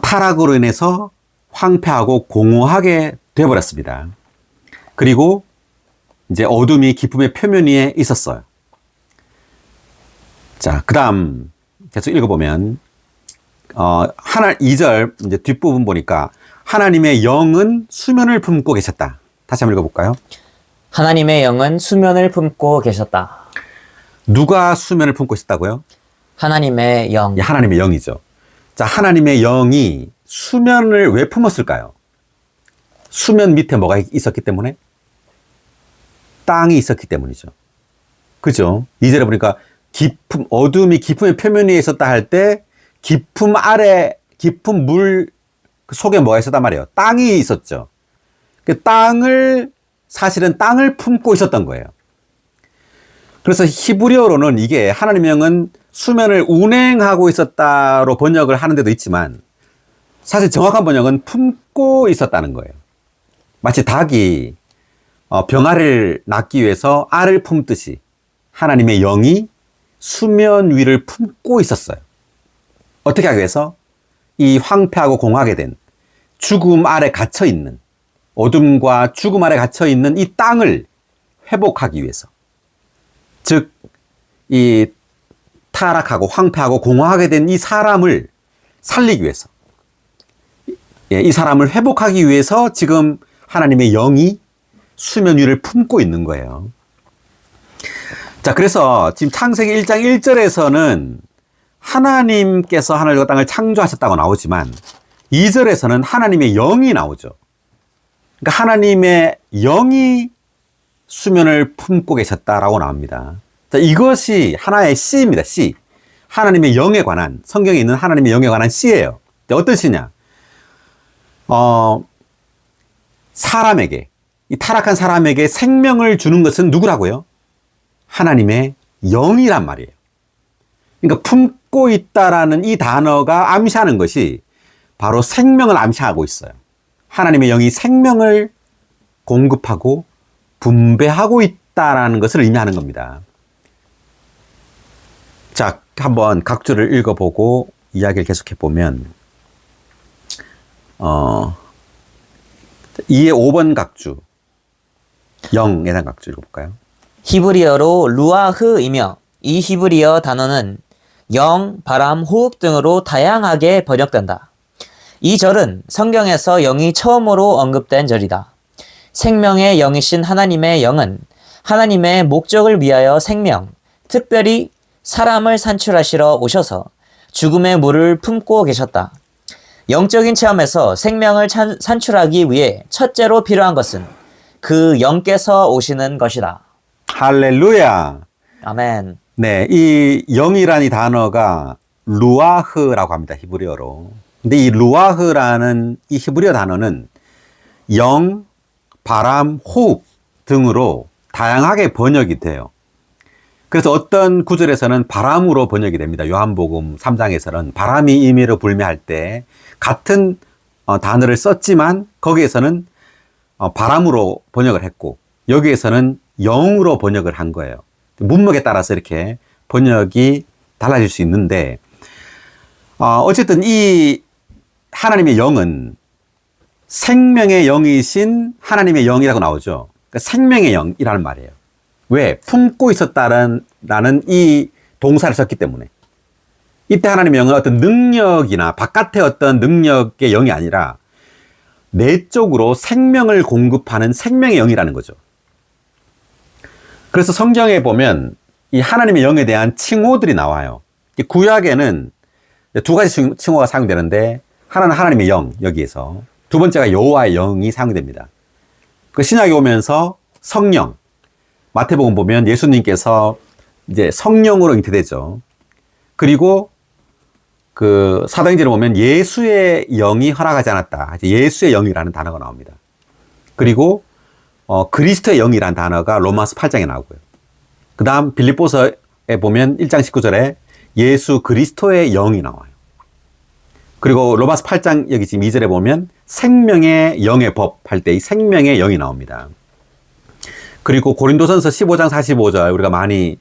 타락으로 인해서 황폐하고 공허하게 되어버렸습니다. 그리고 이제 어둠이 기쁨의 표면 위에 있었어요. 자, 그 다음 계속 읽어보면, 2절 이제 뒷부분 보니까 하나님의 영은 수면을 품고 계셨다. 다시 한번 읽어볼까요? 하나님의 영은 수면을 품고 계셨다. 누가 수면을 품고 있었다고요? 하나님의 영. 예, 하나님의 영이죠. 자, 하나님의 영이 수면을 왜 품었을까요? 수면 밑에 뭐가 있었기 때문에? 땅이 있었기 때문이죠. 그죠? 2절에 보니까 어둠이 기품의 표면 위에 있었다 할 때, 기품 아래, 깊은 물 속에 뭐가 있었단 말이에요? 땅이 있었죠. 그 사실은 땅을 품고 있었던 거예요. 그래서 히브리어로는 이게 하나님의 영은 수면을 운행하고 있었다로 번역을 하는 데도 있지만, 사실 정확한 번역은 품고 있었다는 거예요. 마치 닭이 병아리를 낳기 위해서 알을 품듯이 하나님의 영이 수면 위를 품고 있었어요. 어떻게 하기 위해서? 이 황폐하고 공하게 된 죽음 아래 갇혀있는, 어둠과 죽음 아래 갇혀있는 이 땅을 회복하기 위해서. 즉, 이 타락하고 황폐하고 공허하게 된 이 사람을 살리기 위해서, 이 사람을 회복하기 위해서 지금 하나님의 영이 수면 위를 품고 있는 거예요. 자, 그래서 지금 창세기 1장 1절에서는 하나님께서 하늘과 땅을 창조하셨다고 나오지만 2절에서는 하나님의 영이 나오죠. 그러니까 하나님의 영이 수면을 품고 계셨다라고 나옵니다. 자, 이것이 하나의 시입니다. 시. 하나님의 영에 관한, 성경에 있는 하나님의 영에 관한 시예요. 어떤 시냐? 사람에게, 이 타락한 사람에게 생명을 주는 것은 누구라고요? 하나님의 영이란 말이에요. 그러니까 품고 있다라는 이 단어가 암시하는 것이 바로 생명을 암시하고 있어요. 하나님의 영이 생명을 공급하고 분배하고 있다라는 것을 의미하는 겁니다. 자, 한번 각주를 읽어보고 이야기를 계속해 보면 2의 5번 각주, 영에 대한 각주 읽어볼까요? 히브리어로 루아흐이며 이 히브리어 단어는 영, 바람, 호흡 등으로 다양하게 번역된다. 이 절은 성경에서 영이 처음으로 언급된 절이다. 생명의 영이신 하나님의 영은 하나님의 목적을 위하여 생명, 특별히 사람을 산출하시러 오셔서 죽음의 물을 품고 계셨다. 영적인 체험에서 생명을 산출하기 위해 첫째로 필요한 것은 그 영께서 오시는 것이다. 할렐루야. 아멘. 네, 이 영이라는 이 단어가 루아흐라고 합니다. 히브리어로. 근데 이 루아흐라는 이 히브리어 단어는 영, 바람, 호흡 등으로 다양하게 번역이 돼요. 그래서 어떤 구절에서는 바람으로 번역이 됩니다. 요한복음 3장에서는 바람이 임의로 불매할 때 같은 단어를 썼지만 거기에서는 바람으로 번역을 했고 여기에서는 영으로 번역을 한 거예요. 문맥에 따라서 이렇게 번역이 달라질 수 있는데 어쨌든 이 하나님의 영은 생명의 영이신 하나님의 영이라고 나오죠. 그러니까 생명의 영이라는 말이에요. 왜? 품고 있었다라는 이 동사를 썼기 때문에. 이때 하나님의 영은 어떤 능력이나 바깥의 어떤 능력의 영이 아니라 내적으로 생명을 공급하는 생명의 영이라는 거죠. 그래서 성경에 보면 이 하나님의 영에 대한 칭호들이 나와요. 구약에는 두 가지 칭호가 사용되는데 하나는 하나님의 영, 여기에서. 두 번째가 여호와의 영이 사용됩니다. 그 신약에 오면서 성령, 마태복음 보면 예수님께서 이제 성령으로 잉태되죠. 그리고 그 사도행전을 보면 예수의 영이 허락하지 않았다. 예수의 영이라는 단어가 나옵니다. 그리고 그리스도의 영이라는 단어가 로마서 8장에 나오고요. 그 다음 빌립보서에 보면 1장 19절에 예수 그리스도의 영이 나와요. 그리고 로마서 8장 여기 지금 2절에 보면 생명의 영의 법 할 때 이 생명의 영이 나옵니다. 그리고 고린도전서 15장 45절 우리가 많이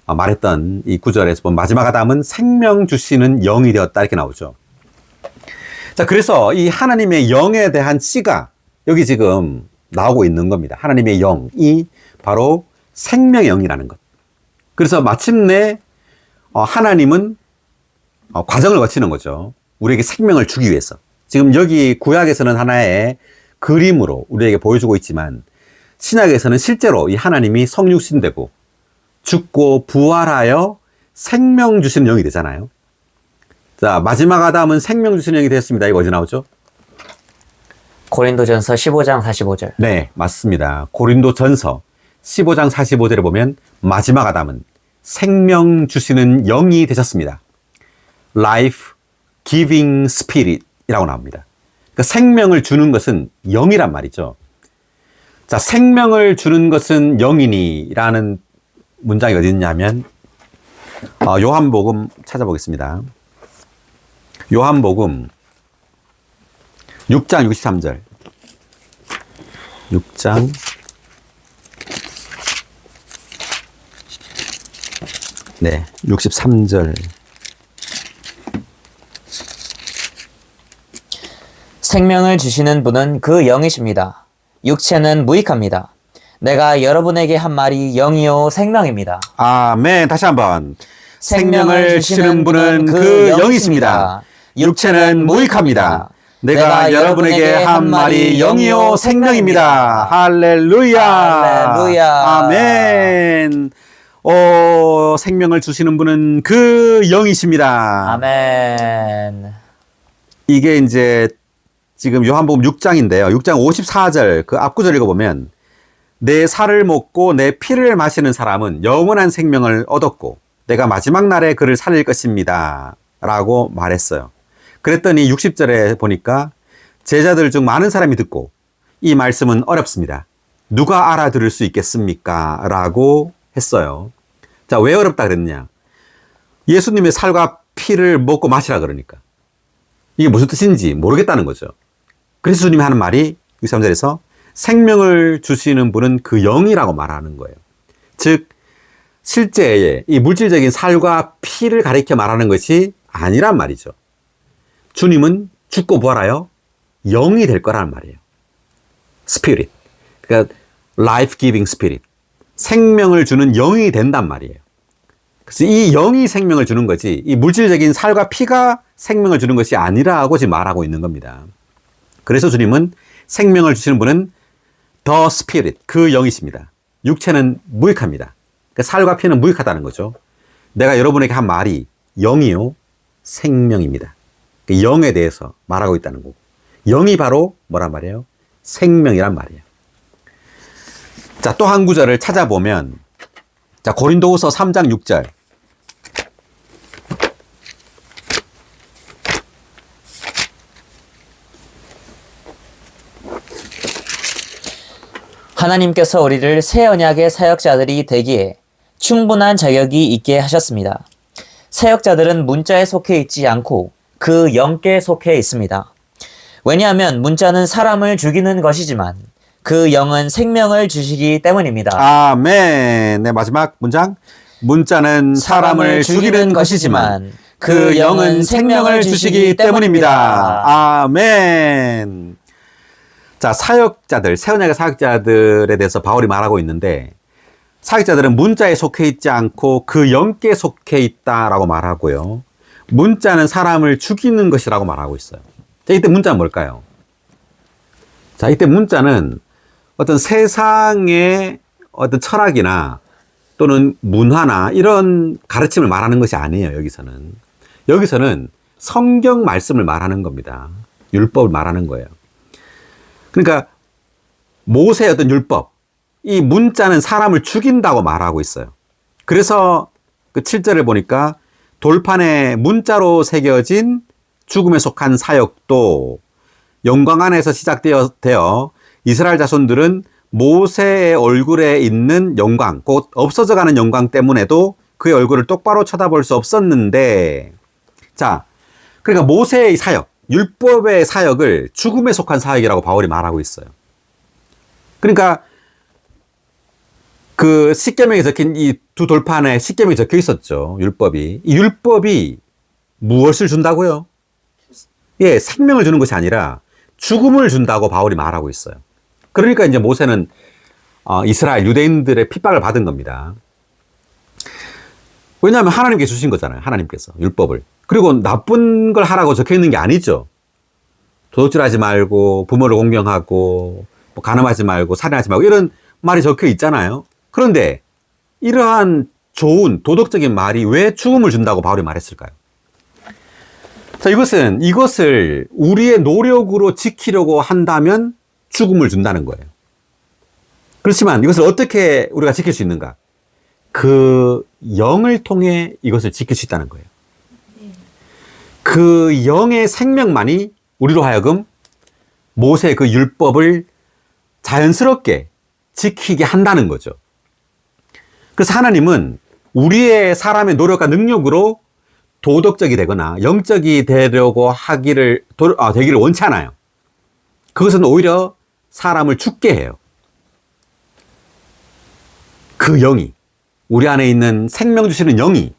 말했던 이 구절에서 보면 마지막 아담은 생명 주시는 영이 되었다 이렇게 나오죠. 자, 그래서 이 하나님의 영에 대한 씨가 여기 지금 나오고 있는 겁니다. 하나님의 영이 바로 생명의 영이라는 것. 그래서 마침내 하나님은 과정을 거치는 거죠. 우리에게 생명을 주기 위해서. 지금 여기 구약에서는 하나의 그림으로 우리에게 보여주고 있지만 신약에서는 실제로 이 하나님이 성육신되고 죽고 부활하여 생명 주시는 영이 되잖아요. 자, 마지막 아담은 생명 주시는 영이 되었습니다. 이거 어디 나오죠? 고린도전서 15장 45절. 네, 맞습니다. 고린도전서 15장 45절에 보면 마지막 아담은 생명 주시는 영이 되셨습니다. Life giving spirit이라고 나옵니다. 그러니까 생명을 주는 것은 영이란 말이죠. 자, 생명을 주는 것은 영이니라는 문장이 어디 있냐면 요한복음 찾아보겠습니다. 요한복음 6장 63절. 6장 네, 63절. 생명을 주시는 분은 그 영이십니다. 육체는 무익합니다. 내가 여러분에게 한 말이 영이요 생명입니다. 아멘. 다시 한번. 생명을 주시는 분은 그 영이십니다. 육체는 무익합니다. 내가 여러분에게 한 말이 영이요 생명입니다. 할렐루야. 할렐루야. 아멘. 오, 생명을 주시는 분은 그 영이십니다. 아멘. 이게 이제 지금 요한복음 6장인데요. 6장 54절 그 앞구절 읽어보면 내 살을 먹고 내 피를 마시는 사람은 영원한 생명을 얻었고 내가 마지막 날에 그를 살릴 것입니다. 라고 말했어요. 그랬더니 60절에 보니까 제자들 중 많은 사람이 듣고 이 말씀은 어렵습니다. 누가 알아들을 수 있겠습니까? 라고 했어요. 자, 왜 어렵다 그랬냐? 예수님의 살과 피를 먹고 마시라 그러니까. 이게 무슨 뜻인지 모르겠다는 거죠. 그래서 주님이 하는 말이 63절에서 생명을 주시는 분은 그 영이라고 말하는 거예요. 즉 실제 이 물질적인 살과 피를 가리켜 말하는 것이 아니란 말이죠. 주님은 죽고 부활하여 영이 될 거라는 말이에요. Spirit. 그러니까 life giving spirit. 생명을 주는 영이 된단 말이에요. 그래서 이 영이 생명을 주는 거지 이 물질적인 살과 피가 생명을 주는 것이 아니라고 지금 말하고 있는 겁니다. 그래서 주님은 생명을 주시는 분은 the spirit, 그 영이십니다. 육체는 무익합니다. 그러니까 살과 피는 무익하다는 거죠. 내가 여러분에게 한 말이 영이요 생명입니다. 그 영에 대해서 말하고 있다는 거고 영이 바로 뭐란 말이에요? 생명이란 말이에요. 자, 또 한 구절을 찾아보면 자, 고린도후서 3장 6절. 하나님께서 우리를 새 언약의 사역자들이 되기에 충분한 자격이 있게 하셨습니다. 사역자들은 문자에 속해 있지 않고 그 영께 속해 있습니다. 왜냐하면 문자는 사람을 죽이는 것이지만 그 영은 생명을 주시기 때문입니다. 아멘. 네, 마지막 문장. 문자는 사람을 죽이는 것이지만 그 영은 생명을 주시기 때문입니다. 아멘. 자, 사역자들, 새 언약의 사역자들에 대해서 바울이 말하고 있는데 사역자들은 문자에 속해 있지 않고 그 영께 속해 있다라고 말하고요. 문자는 사람을 죽이는 것이라고 말하고 있어요. 자, 이때 문자는 뭘까요? 자, 이때 문자는 어떤 세상의 어떤 철학이나 또는 문화나 이런 가르침을 말하는 것이 아니에요, 여기서는. 여기서는 성경 말씀을 말하는 겁니다. 율법을 말하는 거예요. 그러니까 모세의 어떤 율법, 이 문자는 사람을 죽인다고 말하고 있어요. 그래서 그 7절을 보니까 돌판에 문자로 새겨진 죽음에 속한 사역도 영광 안에서 시작되어 이스라엘 자손들은 모세의 얼굴에 있는 영광, 곧 없어져가는 영광 때문에도 그의 얼굴을 똑바로 쳐다볼 수 없었는데, 자, 그러니까 모세의 사역, 율법의 사역을 죽음에 속한 사역이라고 바울이 말하고 있어요. 그러니까 그 십계명에 적힌 이 두 돌판에 십계명이 적혀 있었죠. 율법이. 이 율법이 무엇을 준다고요? 예, 생명을 주는 것이 아니라 죽음을 준다고 바울이 말하고 있어요. 그러니까 이제 모세는 이스라엘 유대인들의 핍박을 받은 겁니다. 왜냐하면 하나님께 주신 거잖아요. 하나님께서 율법을. 그리고 나쁜 걸 하라고 적혀 있는 게 아니죠. 도둑질하지 말고 부모를 공경하고 뭐 간음하지 말고 살인하지 말고 이런 말이 적혀 있잖아요. 그런데 이러한 좋은 도덕적인 말이 왜 죽음을 준다고 바울이 말했을까요? 자, 이것을 우리의 노력으로 지키려고 한다면 죽음을 준다는 거예요. 그렇지만 이것을 어떻게 우리가 지킬 수 있는가? 그 영을 통해 이것을 지킬 수 있다는 거예요. 그 영의 생명만이 우리로 하여금 모세의 그 율법을 자연스럽게 지키게 한다는 거죠. 그래서 하나님은 우리의 사람의 노력과 능력으로 도덕적이 되거나 영적이 되려고 되기를 원치 않아요. 그것은 오히려 사람을 죽게 해요. 그 영이, 우리 안에 있는 생명 주시는 영이,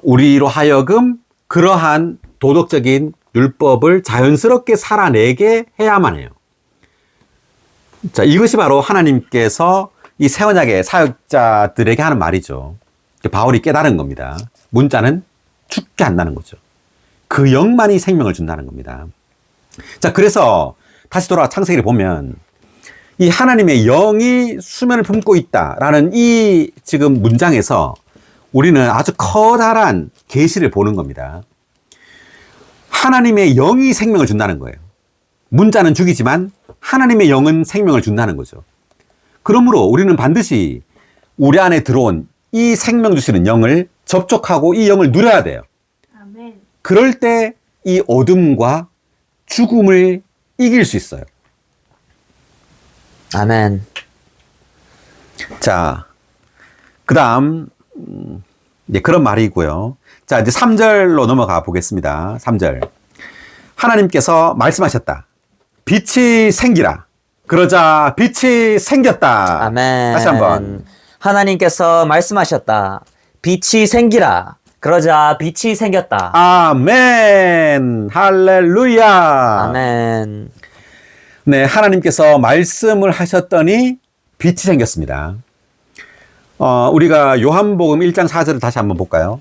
우리로 하여금 그러한 도덕적인 율법을 자연스럽게 살아내게 해야만 해요. 자, 이것이 바로 하나님께서 이 새 언약의 사역자들에게 하는 말이죠. 바울이 깨달은 겁니다. 문자는 죽게 한다는 거죠. 그 영만이 생명을 준다는 겁니다. 자, 그래서 다시 돌아와 창세기를 보면 이 하나님의 영이 수면을 품고 있다라는 이 지금 문장에서 우리는 아주 커다란 계시를 보는 겁니다. 하나님의 영이 생명을 준다는 거예요. 문자는 죽이지만 하나님의 영은 생명을 준다는 거죠. 그러므로 우리는 반드시 우리 안에 들어온 이 생명 주시는 영을 접촉하고 이 영을 누려야 돼요. 아멘. 그럴 때 이 어둠과 죽음을 이길 수 있어요. 아멘. 자, 그 다음, 그런 말이고요. 자, 이제 3절로 넘어가 보겠습니다. 3절. 하나님께서 말씀하셨다. 빛이 생기라. 그러자 빛이 생겼다. 아멘. 다시 한번. 하나님께서 말씀하셨다. 빛이 생기라. 그러자 빛이 생겼다. 아멘. 할렐루야. 아멘. 네, 하나님께서 말씀을 하셨더니 빛이 생겼습니다. 우리가 요한복음 1장 4절을 다시 한번 볼까요?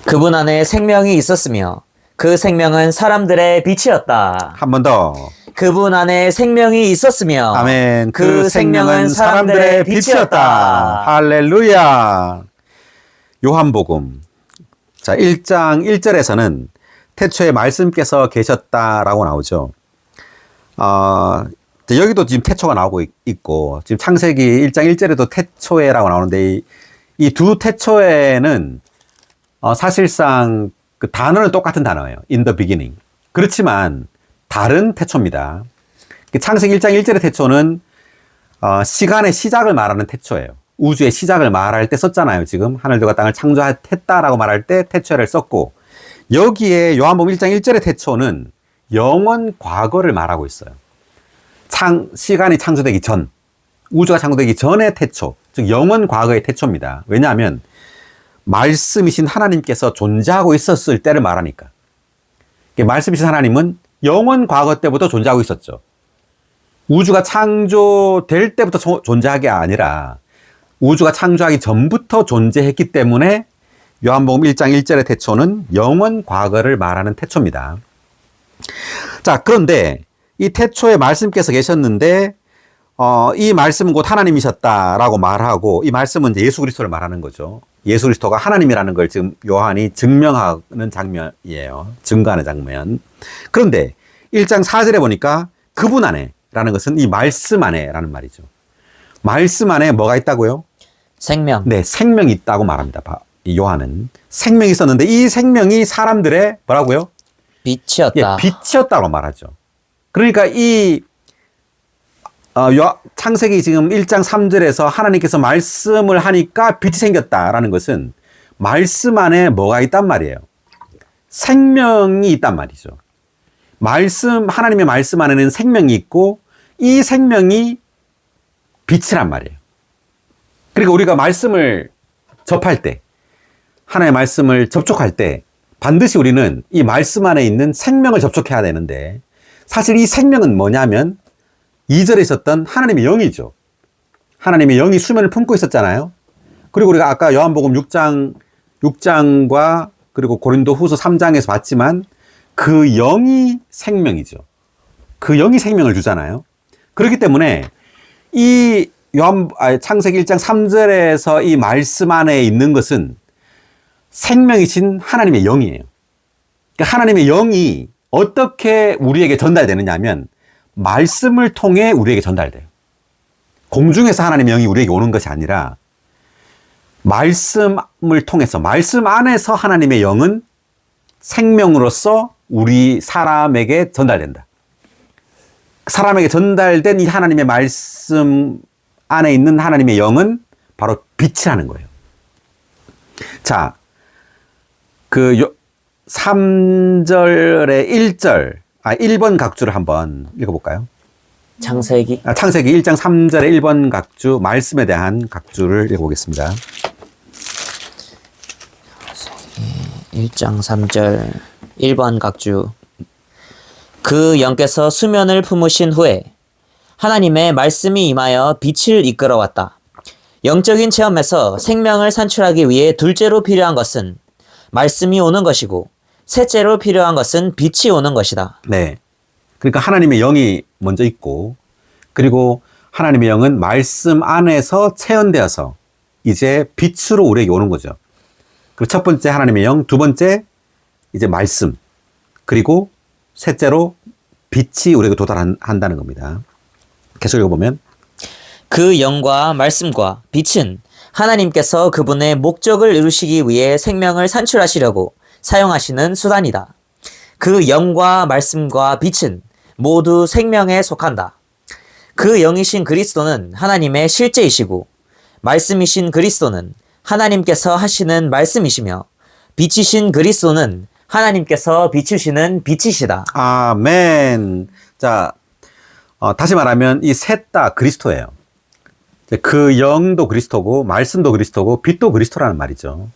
그분 안에 생명이 있었으며 그 생명은 사람들의 빛이었다. 한 번 더. 그분 안에 생명이 있었으며 아멘. 그 생명은 사람들의 빛이었다. 할렐루야. 요한복음. 자, 1장 1절에서는 태초에 말씀께서 계셨다라고 나오죠. 여기도 지금 태초가 나오고 있고, 지금 창세기 1장 1절에도 태초에라고 나오는데, 이 두 태초에는 사실상 그 단어는 똑같은 단어예요. In the beginning. 그렇지만 다른 태초입니다. 창세기 1장 1절의 태초는 시간의 시작을 말하는 태초예요. 우주의 시작을 말할 때 썼잖아요. 지금 하늘들과 땅을 창조했다라고 말할 때 태초를 썼고, 여기에 요한복음 1장 1절의 태초는 영원 과거를 말하고 있어요. 시간이 창조되기 전, 우주가 창조되기 전의 태초, 즉 영원 과거의 태초입니다. 왜냐하면 말씀이신 하나님께서 존재하고 있었을 때를 말하니까. 말씀이신 하나님은 영원 과거 때부터 존재하고 있었죠. 우주가 창조될 때부터 존재하는 게 아니라 우주가 창조하기 전부터 존재했기 때문에 요한복음 1장 1절의 태초는 영원 과거를 말하는 태초입니다. 자, 그런데 이 태초에 말씀께서 계셨는데 이 말씀은 곧 하나님이셨다라고 말하고, 이 말씀은 이제 예수 그리스도를 말하는 거죠. 예수 그리스도가 하나님이라는 걸 지금 요한이 증명하는 장면이에요. 증거하는 장면. 그런데 1장 4절에 보니까 그분 안에 라는 것은 이 말씀 안에 라는 말이죠. 말씀 안에 뭐가 있다고요? 생명. 네, 생명이 있다고 말합니다. 이 요한은. 생명이 있었는데 이 생명이 사람들의 뭐라고요? 빛이었다. 예, 빛이었다고 말하죠. 그러니까 이 창세기 지금 1장 3절에서 하나님께서 말씀을 하니까 빛이 생겼다라는 것은 말씀 안에 뭐가 있단 말이에요? 생명이 있단 말이죠. 하나님의 말씀 안에는 생명이 있고 이 생명이 빛이란 말이에요. 그러니까 우리가 말씀을 접할 때, 하나님의 말씀을 접촉할 때 반드시 우리는 이 말씀 안에 있는 생명을 접촉해야 되는데, 사실 이 생명은 뭐냐면 2절에 있었던 하나님의 영이죠. 하나님의 영이 수면을 품고 있었잖아요. 그리고 우리가 아까 요한복음 6장과 그리고 고린도 후서 3장에서 봤지만 그 영이 생명이죠. 그 영이 생명을 주잖아요. 그렇기 때문에 이 창세기 1장 3절에서 이 말씀 안에 있는 것은 생명이신 하나님의 영이에요. 그러니까 하나님의 영이 어떻게 우리에게 전달되느냐 하면 말씀을 통해 우리에게 전달돼요. 공중에서 하나님의 영이 우리에게 오는 것이 아니라 말씀을 통해서, 말씀 안에서 하나님의 영은 생명으로서 우리 사람에게 전달된다. 사람에게 전달된 이 하나님의 말씀 안에 있는 하나님의 영은 바로 빛이라는 거예요. 자, 3절의 1번 각주를 한번 읽어볼까요? 창세기 창세기 1장 3절의 1번 각주, 말씀에 대한 각주를 읽어보겠습니다. 1장 3절 1번 각주. 그 영께서 수면을 품으신 후에 하나님의 말씀이 임하여 빛을 이끌어왔다. 영적인 체험에서 생명을 산출하기 위해 둘째로 필요한 것은 말씀이 오는 것이고, 셋째로 필요한 것은 빛이 오는 것이다. 네. 그러니까 하나님의 영이 먼저 있고, 그리고 하나님의 영은 말씀 안에서 체현되어서 이제 빛으로 우리에게 오는 거죠. 그리고 첫 번째 하나님의 영, 두 번째 이제 말씀, 그리고 셋째로 빛이 우리에게 도달한다는 겁니다. 계속 읽어보면, 그 영과 말씀과 빛은 하나님께서 그분의 목적을 이루시기 위해 생명을 산출하시려고 사용하시는 수단이다. 그 영과 말씀과 빛은 모두 생명에 속한다. 그 영이신 그리스도는 하나님의 실제이시고, 말씀이신 그리스도는 하나님께서 하시는 말씀이시며, 빛이신 그리스도는 하나님께서 비추시는 빛이시다. 아멘. 자, 다시 말하면 이 셋 다 그리스도예요. 그 영도 그리스도고, 말씀도 그리스도고, 빛도 그리스도라는 말이죠.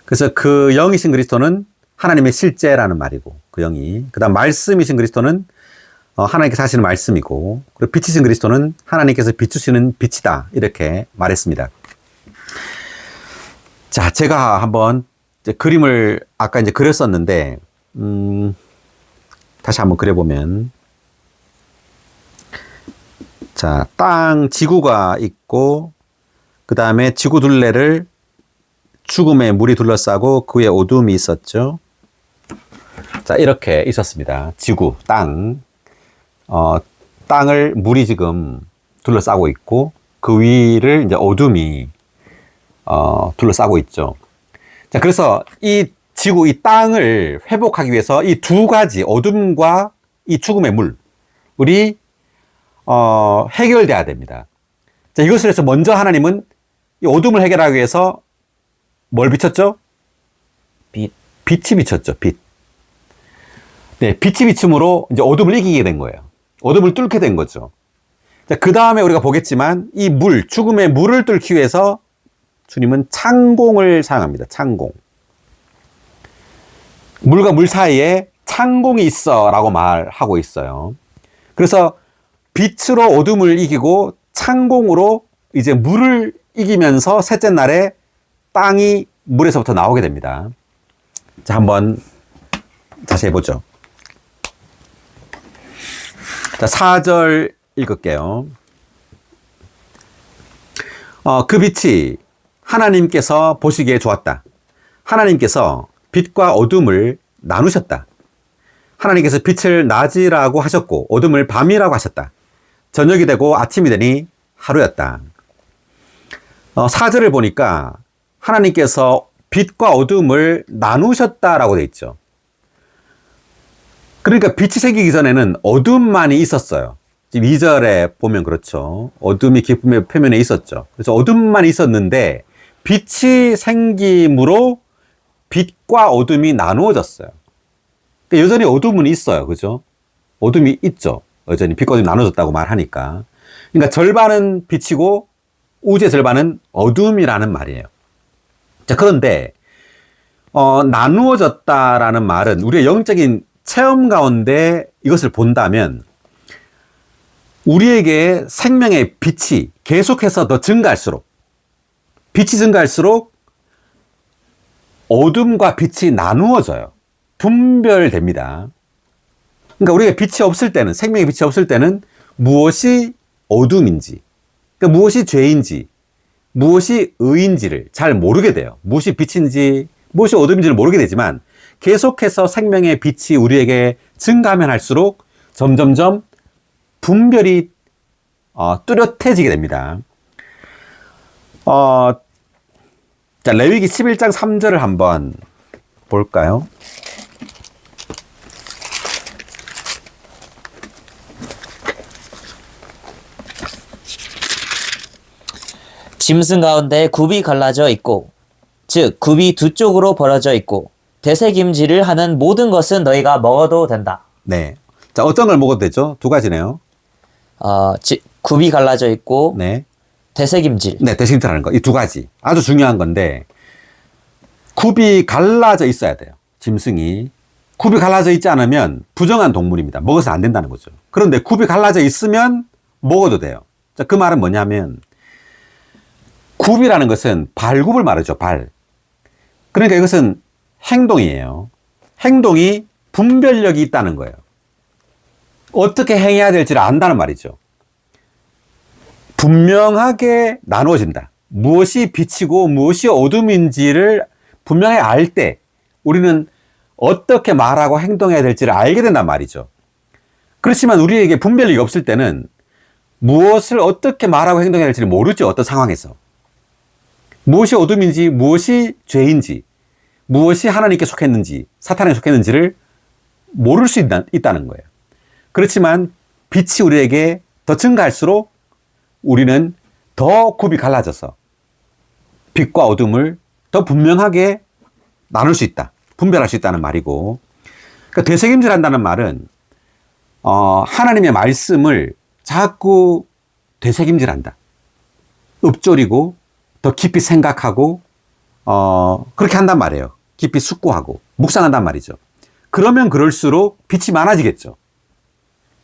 그래서 그 영이신 그리스도는 하나님의 실제라는 말이고, 그 영이. 그 다음 말씀이신 그리스도는 하나님께서 하시는 말씀이고, 그리고 빛이신 그리스도는 하나님께서 비추시는 빛이다. 이렇게 말했습니다. 자, 제가 한번 이제 그림을 아까 이제 그렸었는데, 다시 한번 그려보면, 자, 지구가 있고, 그 다음에 지구 둘레를 죽음의 물이 둘러싸고 그 위에 어둠이 있었죠. 자, 이렇게 있었습니다. 지구, 땅을 물이 지금 둘러싸고 있고, 그 위를 이제 어둠이 둘러싸고 있죠. 자, 그래서 이 지구, 이 땅을 회복하기 위해서 이 두 가지, 어둠과 이 죽음의 물이 해결돼야 됩니다. 자, 이것을 해서 먼저 하나님은 이 어둠을 해결하기 위해서 뭘 비췄죠? 빛이 비쳤죠, 빛. 네, 빛이 비춤으로 이제 어둠을 이기게 된 거예요. 어둠을 뚫게 된 거죠. 자, 그 다음에 우리가 보겠지만 이 죽음의 물을 뚫기 위해서 주님은 창공을 사용합니다. 창공. 물과 물 사이에 창공이 있어 라고 말하고 있어요. 그래서 빛으로 어둠을 이기고 창공으로 이제 물을 이기면서 셋째 날에 땅이 물에서부터 나오게 됩니다. 자, 한번 다시 해보죠. 자, 4절 읽을게요. 그 빛이 하나님께서 보시기에 좋았다. 하나님께서 빛과 어둠을 나누셨다. 하나님께서 빛을 낮이라고 하셨고 어둠을 밤이라고 하셨다. 저녁이 되고 아침이 되니 하루였다. 4절을 보니까 하나님께서 빛과 어둠을 나누셨다라고 되어 있죠. 그러니까 빛이 생기기 전에는 어둠만이 있었어요. 지금 2절에 보면 그렇죠. 어둠이 기쁨의 표면에 있었죠. 그래서 어둠만 있었는데 빛이 생김으로 빛과 어둠이 나누어졌어요. 그러니까 여전히 어둠은 있어요. 그죠? 어둠이 있죠. 여전히 빛과 어둠이 나눠졌다고 말하니까. 그러니까 절반은 빛이고 우주의 절반은 어둠이라는 말이에요. 자, 그런데 나누어졌다라는 말은 우리의 영적인 체험 가운데 이것을 본다면 우리에게 생명의 빛이 계속해서 더 증가할수록, 빛이 증가할수록 어둠과 빛이 나누어져요. 분별됩니다. 그러니까 우리가 빛이 없을 때는, 생명의 빛이 없을 때는 무엇이 어둠인지, 그러니까 무엇이 죄인지, 무엇이 의인지를 잘 모르게 돼요. 무엇이 빛인지, 무엇이 어둠인지를 모르게 되지만 계속해서 생명의 빛이 우리에게 증가하면 할수록 점점점 분별이 뚜렷해지게 됩니다. 자, 레위기 11장 3절을 한번 볼까요? 짐승 가운데 굽이 갈라져 있고 즉 굽이 두 쪽으로 벌어져 있고 되새김질을 하는 모든 것은 너희가 먹어도 된다. 네. 자, 어떤 걸 먹어도 되죠? 두 가지네요. 굽이 갈라져 있고 네. 되새김질. 네, 되새김질하는 거. 이 두 가지. 아주 중요한 건데 굽이 갈라져 있어야 돼요. 짐승이. 굽이 갈라져 있지 않으면 부정한 동물입니다. 먹어서 안 된다는 거죠. 그런데 굽이 갈라져 있으면 먹어도 돼요. 자, 그 말은 뭐냐면 굽이라는 것은 발굽을 말하죠. 발. 그러니까 이것은 행동이에요. 행동이 분별력이 있다는 거예요. 어떻게 행해야 될지를 안다는 말이죠. 분명하게 나누어진다. 무엇이 빛이고 무엇이 어둠인지를 분명히 알 때 우리는 어떻게 말하고 행동해야 될지를 알게 된단 말이죠. 그렇지만 우리에게 분별력이 없을 때는 무엇을 어떻게 말하고 행동해야 될지를 모르죠. 어떤 상황에서. 무엇이 어둠인지, 무엇이 죄인지, 무엇이 하나님께 속했는지, 사탄에게 속했는지를 모를 수 있다는 거예요. 그렇지만 빛이 우리에게 더 증가할수록 우리는 더 굽이 갈라져서 빛과 어둠을 더 분명하게 나눌 수 있다. 분별할 수 있다는 말이고, 그러니까 되새김질 한다는 말은 하나님의 말씀을 자꾸 되새김질 한다. 읊조리고 더 깊이 생각하고 그렇게 한단 말이에요. 깊이 숙고하고 묵상한단 말이죠. 그러면 그럴수록 빛이 많아지겠죠.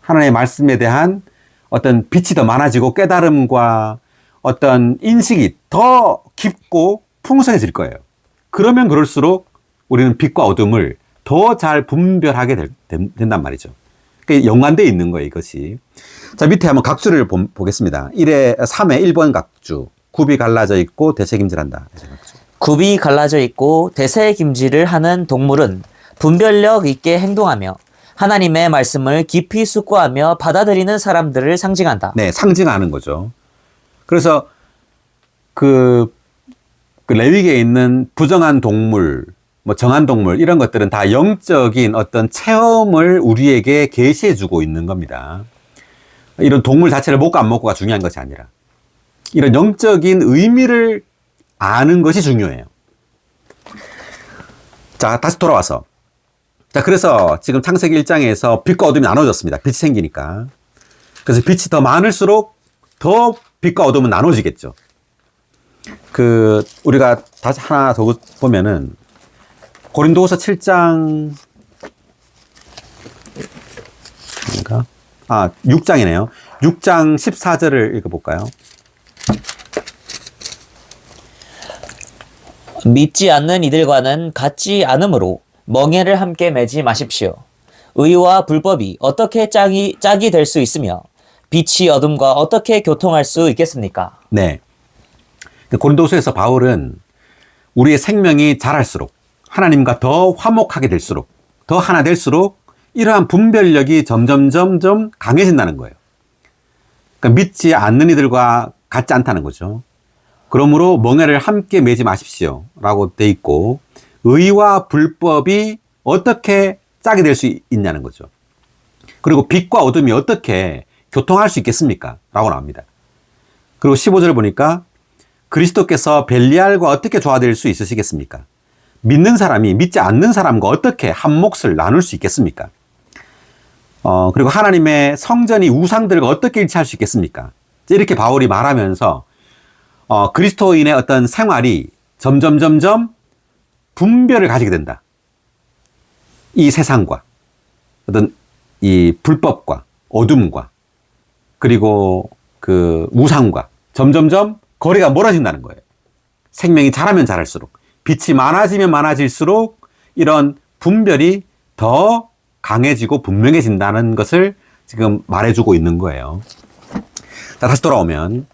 하나님의 말씀에 대한 어떤 빛이 더 많아지고 깨달음과 어떤 인식이 더 깊고 풍성해질 거예요. 그러면 그럴수록 우리는 빛과 어둠을 더 잘 분별하게 된단 말이죠. 그러니까 연관되어 있는 거예요, 이것이. 자, 밑에 한번 각주를 보겠습니다. 3의 1번 각주. 굽이 갈라져 있고 되새김질한다. 굽이 갈라져 있고 되새김질을 하는 동물은 분별력 있게 행동하며 하나님의 말씀을 깊이 숙고하며 받아들이는 사람들을 상징한다. 네, 상징하는 거죠. 그래서 그 레위기에 있는 부정한 동물, 뭐 정한 동물 이런 것들은 다 영적인 어떤 체험을 우리에게 계시해 주고 있는 겁니다. 이런 동물 자체를 먹고 안 먹고가 중요한 것이 아니라 이런 영적인 의미를 아는 것이 중요해요. 자, 다시 돌아와서. 자, 그래서 지금 창세기 1장에서 빛과 어둠이 나눠졌습니다. 빛이 생기니까. 그래서 빛이 더 많을수록 더 빛과 어둠은 나눠지겠죠. 우리가 다시 하나 더 보면은 고린도후서 7장 6장이네요. 6장 14절을 읽어볼까요? 믿지 않는 이들과는 같지 않으므로 멍에를 함께 매지 마십시오. 의와 불법이 어떻게 짝이 될 수 있으며 빛이 어둠과 어떻게 교통할 수 있겠습니까? 네. 고린도후서에서 바울은 우리의 생명이 자랄수록 하나님과 더 화목하게 될수록 더 하나 될수록 이러한 분별력이 점점 강해진다는 거예요. 그러니까 믿지 않는 이들과 같지 않다는 거죠. 그러므로 멍에를 함께 매지 마십시오 라고 돼 있고 의와 불법이 어떻게 짝이 될 수 있냐는 거죠. 그리고 빛과 어둠이 어떻게 교통할 수 있겠습니까? 라고 나옵니다. 그리고 15절 보니까 그리스도께서 벨리알과 어떻게 조화될 수 있으시겠습니까? 믿는 사람이 믿지 않는 사람과 어떻게 한 몫을 나눌 수 있겠습니까? 그리고 하나님의 성전이 우상들과 어떻게 일치할 수 있겠습니까? 이렇게 바울이 말하면서 그리스도인의 어떤 생활이 점점 분별을 가지게 된다. 이 세상과 어떤 이 불법과 어둠과 그리고 그 우상과 점점점 거리가 멀어진다는 거예요. 생명이 자라면 자랄수록, 빛이 많아지면 많아질수록 이런 분별이 더 강해지고 분명해진다는 것을 지금 말해주고 있는 거예요. 자, 다시 돌아오면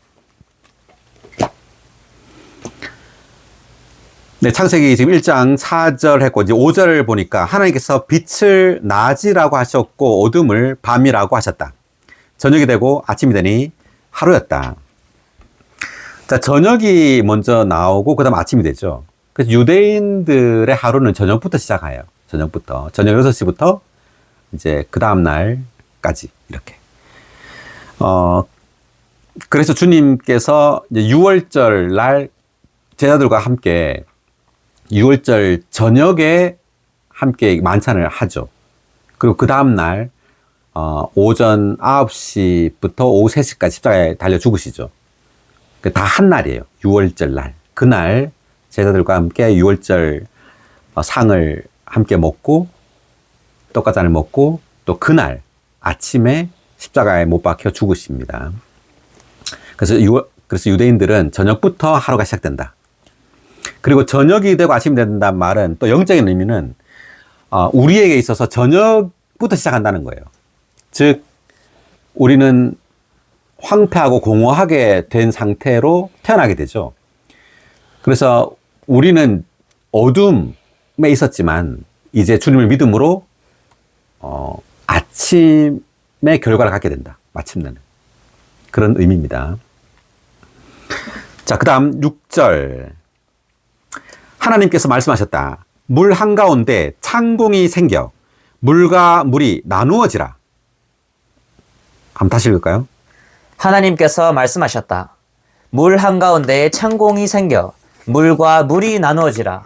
네, 창세기 지금 1장 4절 했고 이제 5절을 보니까 하나님께서 빛을 낮이라고 하셨고 어둠을 밤이라고 하셨다. 저녁이 되고 아침이 되니 하루였다. 자, 저녁이 먼저 나오고 그다음 아침이 되죠. 그래서 유대인들의 하루는 저녁부터 시작해요. 저녁부터. 저녁 6시부터 이제 그 다음 날까지 이렇게. 그래서 주님께서 이제 6월절 날 제자들과 함께 6월절 저녁에 함께 만찬을 하죠. 그리고 그 다음 날 오전 9시부터 오후 3시까지 십자가에 달려 죽으시죠. 다 한 날이에요. 6월절 날. 그날 제자들과 함께 6월절 상을 함께 먹고 떡과잔을 먹고 또 그날 아침에 십자가에 못 박혀 죽으십니다. 그래서 유대인들은 저녁부터 하루가 시작된다. 그리고 저녁이 되고 아침이 된다는 말은 또 영적인 의미는 우리에게 있어서 저녁부터 시작한다는 거예요. 즉 우리는 황폐하고 공허하게 된 상태로 태어나게 되죠. 그래서 우리는 어둠에 있었지만 이제 주님을 믿음으로 아침의 결과를 갖게 된다. 마침내는. 그런 의미입니다. 자, 그 다음 6절. 하나님께서 말씀하셨다. 물 한가운데 창공이 생겨 물과 물이 나누어지라. 한번 다시 읽을까요? 하나님께서 말씀하셨다. 물 한가운데에 창공이 생겨 물과 물이 나누어지라.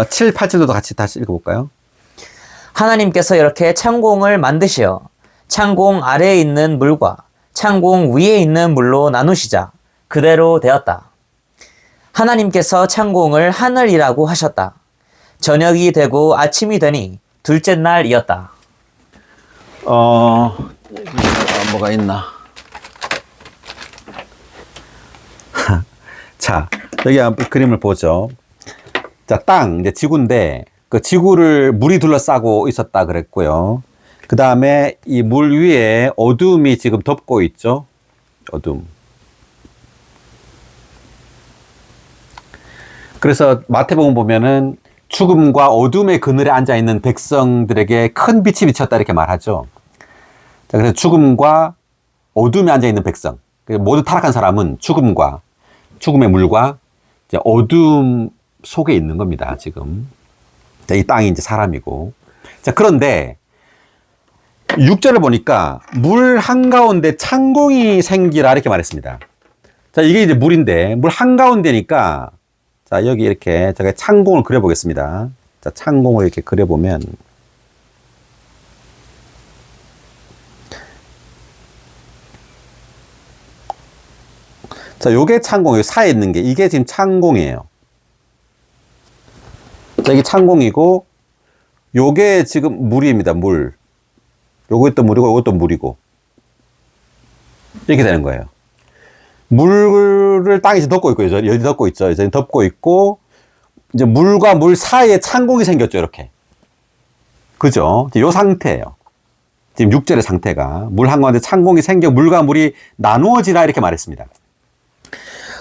7, 8절도 같이 다시 읽어볼까요? 하나님께서 이렇게 창공을 만드시어 창공 아래에 있는 물과 창공 위에 있는 물로 나누시자 그대로 되었다. 하나님께서 창공을 하늘이라고 하셨다. 저녁이 되고 아침이 되니 둘째 날이었다. 뭐가 있나? 자, 여기 한번 그림을 보죠. 자, 땅, 이제 지구인데, 그 지구를 물이 둘러싸고 있었다 그랬고요. 그 다음에 이 물 위에 어둠이 지금 덮고 있죠. 어둠. 그래서 마태복음 보면은 죽음과 어둠의 그늘에 앉아 있는 백성들에게 큰 빛이 비쳤다 이렇게 말하죠. 자, 그래서 죽음과 어둠에 앉아 있는 백성, 모두 타락한 사람은 죽음의 물과 이제 어둠 속에 있는 겁니다. 지금 자, 이 땅이 이제 사람이고. 자, 그런데 6절을 보니까 물 한가운데 창공이 생기라 이렇게 말했습니다. 자, 이게 이제 물인데 물 한가운데니까 자, 여기 이렇게 제가 창공을 그려보겠습니다. 자, 창공을 이렇게 그려보면 자, 요게 창공, 요 사이에 있는 게 이게 지금 창공이에요. 자, 이게 창공이고 요게 지금 물입니다. 물. 요것도 물이고 요것도 물이고 이렇게 되는 거예요. 물을 땅이 덮고 있고 여기 덮고 있죠. 여기 덮고 있고 이제 물과 물 사이에 창공이 생겼죠. 이렇게. 그죠? 요 상태예요. 지금 6절의 상태가 물 한가운데 창공이 생겨 물과 물이 나누어지라 이렇게 말했습니다.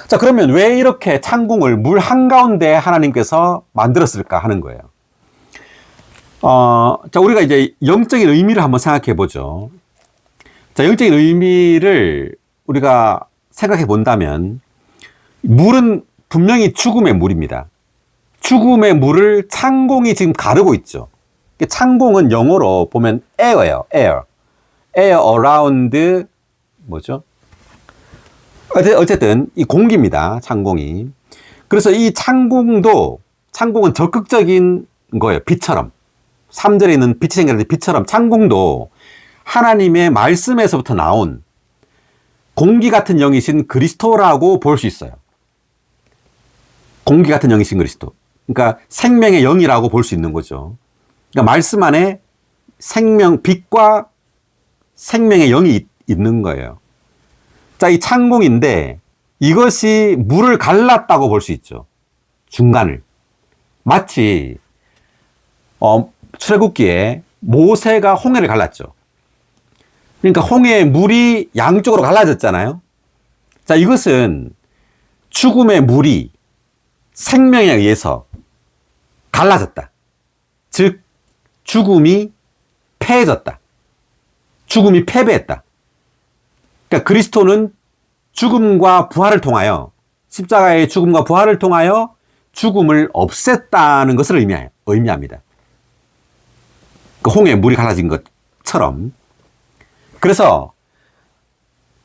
자, 그러면 왜 이렇게 창공을 물 한가운데 하나님께서 만들었을까 하는 거예요. 자, 우리가 이제 영적인 의미를 한번 생각해 보죠. 자, 영적인 의미를 우리가 생각해 본다면 물은 분명히 죽음의 물입니다. 죽음의 물을 창공이 지금 가르고 있죠. 창공은 영어로 보면 air예요. air around 뭐죠? 어쨌든 이 공기입니다. 창공이. 그래서 이 창공은 적극적인 거예요. 빛처럼. 3절에 있는 빛이 생겼는데 빛처럼 창공도 하나님의 말씀에서부터 나온 공기 같은 영이신 그리스도라고 볼 수 있어요. 공기 같은 영이신 그리스도. 그러니까 생명의 영이라고 볼 수 있는 거죠. 그러니까 말씀 안에 빛과 생명의 영이 있는 거예요. 자, 이 창공인데 이것이 물을 갈랐다고 볼 수 있죠. 중간을. 마치 출애굽기에 모세가 홍해를 갈랐죠. 그러니까 홍해의 물이 양쪽으로 갈라졌잖아요. 자, 이것은 죽음의 물이 생명에 의해서 갈라졌다. 즉, 죽음이 패해졌다. 죽음이 패배했다. 그러니까 그리스도는 죽음과 부활을 통하여, 십자가의 죽음과 부활을 통하여 죽음을 없앴다는 것을 의미합니다. 그 홍해 물이 갈라진 것처럼. 그래서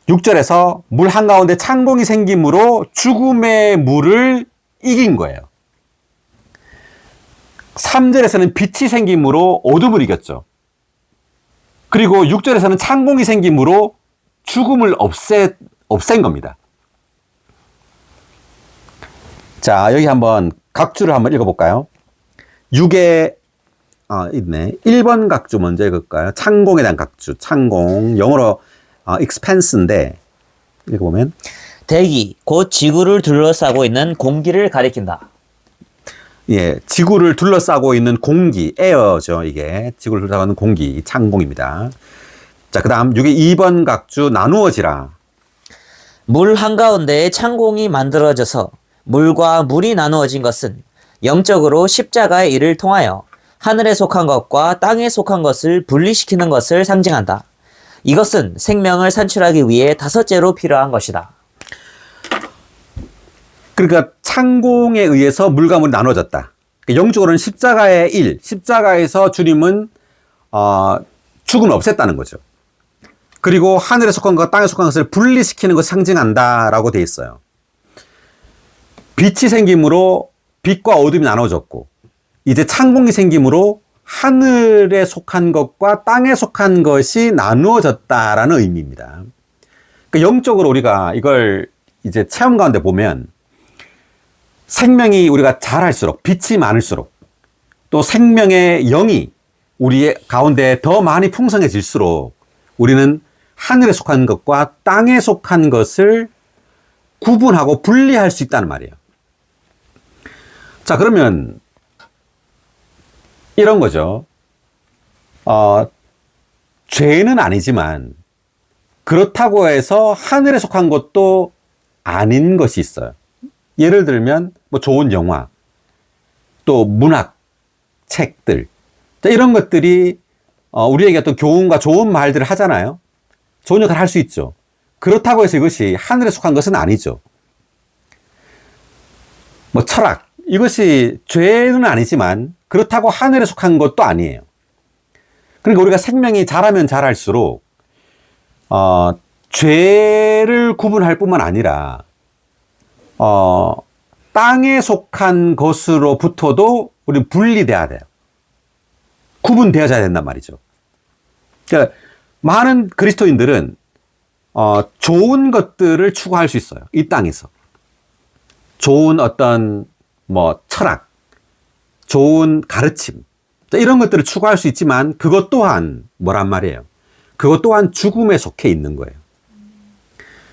6절에서 물 한가운데 창공이 생김으로 죽음의 물을 이긴 거예요. 3절에서는 빛이 생김으로 어둠을 이겼죠. 그리고 6절에서는 창공이 생김으로 죽음을 없앤 겁니다. 자, 여기 한번 각주를 한번 읽어볼까요? 6에 있네. 1번 각주 먼저 읽을까요? 창공에 대한 각주. 창공. 영어로 expanse인데 읽어보면 대기, 곧 지구를 둘러싸고 있는 공기를 가리킨다. 예, 지구를 둘러싸고 있는 공기, 에어죠. 이게 지구를 둘러싸고 있는 공기, 창공입니다. 자, 그 다음 6의 2번 각주 나누어지라. 물 한가운데에 창공이 만들어져서 물과 물이 나누어진 것은 영적으로 십자가의 일을 통하여 하늘에 속한 것과 땅에 속한 것을 분리시키는 것을 상징한다. 이것은 생명을 산출하기 위해 다섯째로 필요한 것이다. 그러니까 창공에 의해서 물과 물이 나눠졌다. 영적으로는 십자가의 일, 십자가에서 주님은 죽음을 없앴다는 거죠. 그리고 하늘에 속한 것, 땅에 속한 것을 분리시키는 것을 상징한다라고 되어 있어요. 빛이 생김으로 빛과 어둠이 나눠졌고, 이제 창공이 생김으로 하늘에 속한 것과 땅에 속한 것이 나누어졌다라는 의미입니다. 그러니까 영적으로 우리가 이걸 이제 체험 가운데 보면 생명이 우리가 자랄수록, 빛이 많을수록, 또 생명의 영이 우리의 가운데 더 많이 풍성해질수록 우리는 하늘에 속한 것과 땅에 속한 것을 구분하고 분리할 수 있다는 말이에요. 자, 그러면 이런 거죠. 죄는 아니지만 그렇다고 해서 하늘에 속한 것도 아닌 것이 있어요. 예를 들면 뭐 좋은 영화, 또 문학, 책들, 이런 것들이 우리에게 어떤 교훈과 좋은 말들을 하잖아요. 좋은 역할을 할 수 있죠. 그렇다고 해서 이것이 하늘에 속한 것은 아니죠. 뭐 철학, 이것이 죄는 아니지만 그렇다고 하늘에 속한 것도 아니에요. 그러니까 우리가 생명이 자라면 자랄수록 죄를 구분할 뿐만 아니라 땅에 속한 것으로부터도 우리는 분리돼야 돼요. 구분되어져야 된단 말이죠. 그러니까 많은 그리스도인들은 좋은 것들을 추구할 수 있어요. 이 땅에서. 좋은 어떤 뭐 철학, 좋은 가르침, 이런 것들을 추구할 수 있지만 그것 또한 뭐란 말이에요? 그것 또한 죽음에 속해 있는 거예요.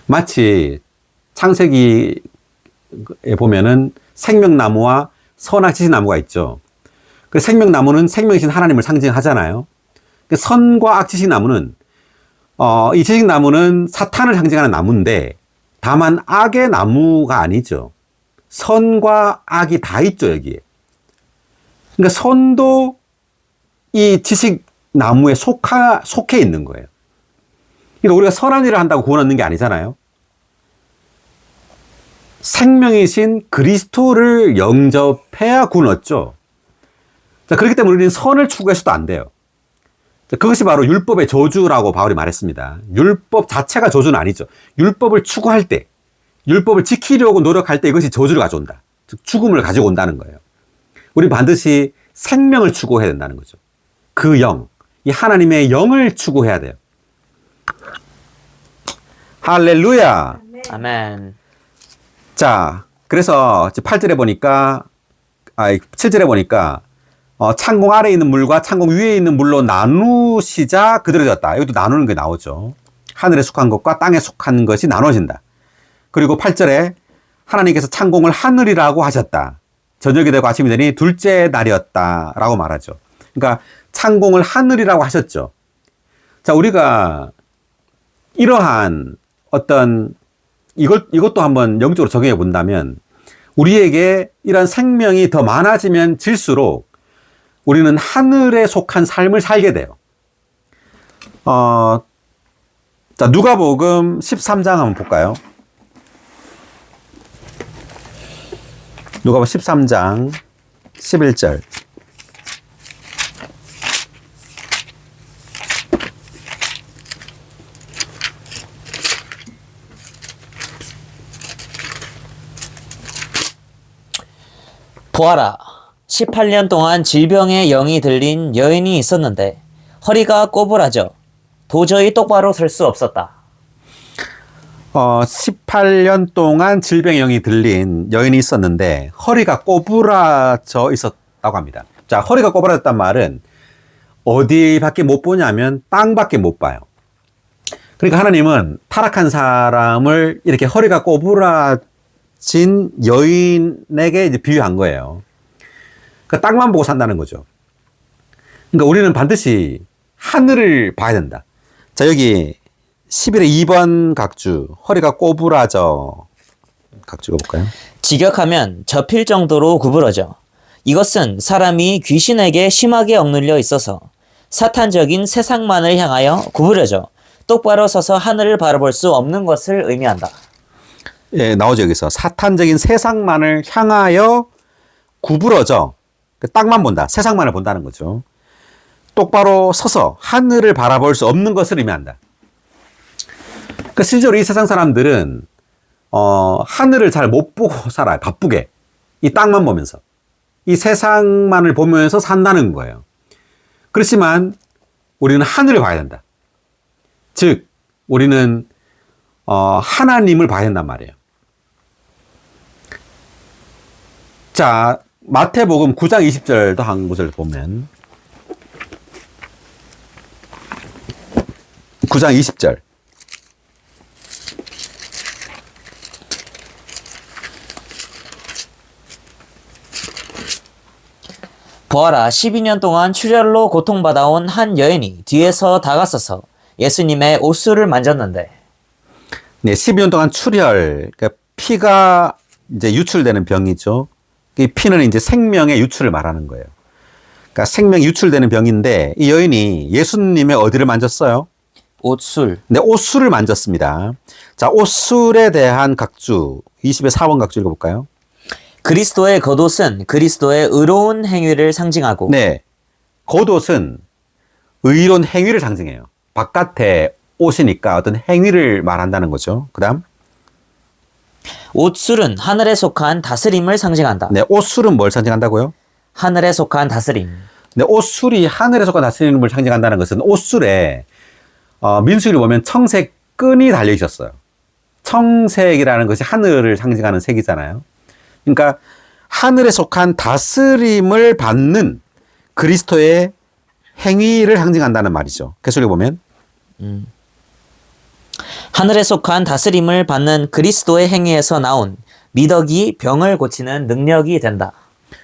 마치 창세기에 보면은 생명나무와 선악지식나무가 있죠. 그 생명나무는 생명이신 하나님을 상징하잖아요. 선과 악지식나무는 이 지식나무는 사탄을 상징하는 나무인데 다만 악의 나무가 아니죠. 선과 악이 다 있죠, 여기에. 그러니까 선도 이 지식나무에 속해 있는 거예요. 그러니까 우리가 선한 일을 한다고 구원 얻는 게 아니잖아요. 생명이신 그리스도를 영접해야 구원 얻죠. 자, 그렇기 때문에 우리는 선을 추구해서도 안 돼요. 자, 그것이 바로 율법의 저주라고 바울이 말했습니다. 율법 자체가 저주는 아니죠. 율법을 추구할 때, 율법을 지키려고 노력할 때 이것이 저주를 가져온다. 즉 죽음을 가지고 온다는 거예요. 우리 반드시 생명을 추구해야 된다는 거죠. 그 영, 이 하나님의 영을 추구해야 돼요. 할렐루야. 아멘. 자, 그래서 8절에 보니까 7절에 보니까 창공 아래에 있는 물과 창공 위에 있는 물로 나누시자 그대로 되었다. 여기도 나누는 게 나오죠. 하늘에 속한 것과 땅에 속한 것이 나눠진다. 그리고 8절에 하나님께서 창공을 하늘이라고 하셨다. 저녁이 되고 아침이 되니 둘째 날이었다라고 말하죠. 그러니까 창공을 하늘이라고 하셨죠. 자, 우리가 이러한 어떤 이것도 한번 영적으로 적용해 본다면 우리에게 이런 생명이 더 많아지면 질수록 우리는 하늘에 속한 삶을 살게 돼요. 자, 누가복음 13장 한번 볼까요? 누가복음 13장 11절. 보아라, 18년 동안 질병의 영이 들린 여인이 있었는데 허리가 꼬부라져 도저히 똑바로 설 수 없었다. 18년 동안 질병의 영이 들린 여인이 있었는데 허리가 꼬부라져 있었다고 합니다. 자, 허리가 꼬부라졌단 말은 어디밖에 못 보냐면 땅밖에 못 봐요. 그러니까 하나님은 타락한 사람을 이렇게 허리가 꼬부라진 여인에게 이제 비유한 거예요. 그 땅만 보고 산다는 거죠. 그러니까 우리는 반드시 하늘을 봐야 된다. 자, 여기 11의 2번 각주, 허리가 꼬부라져. 각주 읽어볼까요? 직역하면 접힐 정도로 구부러져. 이것은 사람이 귀신에게 심하게 억눌려 있어서 사탄적인 세상만을 향하여 구부려져 똑바로 서서 하늘을 바라볼 수 없는 것을 의미한다. 예, 나오죠, 여기서. 사탄적인 세상만을 향하여 구부러져. 땅만 본다. 세상만을 본다는 거죠. 똑바로 서서 하늘을 바라볼 수 없는 것을 의미한다. 그러니까 실제로 이 세상 사람들은 하늘을 잘 못 보고 살아요. 바쁘게. 이 땅만 보면서. 이 세상만을 보면서 산다는 거예요. 그렇지만 우리는 하늘을 봐야 된다. 즉 우리는 하나님을 봐야 된단 말이에요. 자, 마태복음 9장 20절도 한 곳을 보면 9장 20절. 보아라, 12년 동안 출혈로 고통받아온 한 여인이 뒤에서 다가서서 예수님의 옷수를 만졌는데. 네, 12년 동안 출혈, 그러니까 피가 이제 유출되는 병이죠. 이 피는 이제 생명의 유출을 말하는 거예요. 그러니까 생명이 유출되는 병인데 이 여인이 예수님의 어디를 만졌어요? 옷술. 네, 옷술을 만졌습니다. 자, 옷술에 대한 각주, 20의 4번 각주 읽어볼까요? 그리스도의 겉옷은 그리스도의 의로운 행위를 상징하고. 네, 겉옷은 의로운 행위를 상징해요. 바깥에 옷이니까 어떤 행위를 말한다는 거죠. 그 다음. 옷술은 하늘에 속한 다스림을 상징한다. 네, 옷술은 뭘 상징한다고요? 하늘에 속한 다스림. 네, 옷술이 하늘에 속한 다스림을 상징한다는 것은 옷술에 민수기를 보면 청색 끈이 달려 있었어요. 청색이라는 것이 하늘을 상징하는 색이잖아요. 그러니까 하늘에 속한 다스림을 받는 그리스도의 행위를 상징한다는 말이죠. 계속 보면 하늘에 속한 다스림을 받는 그리스도의 행위에서 나온 미덕이 병을 고치는 능력이 된다.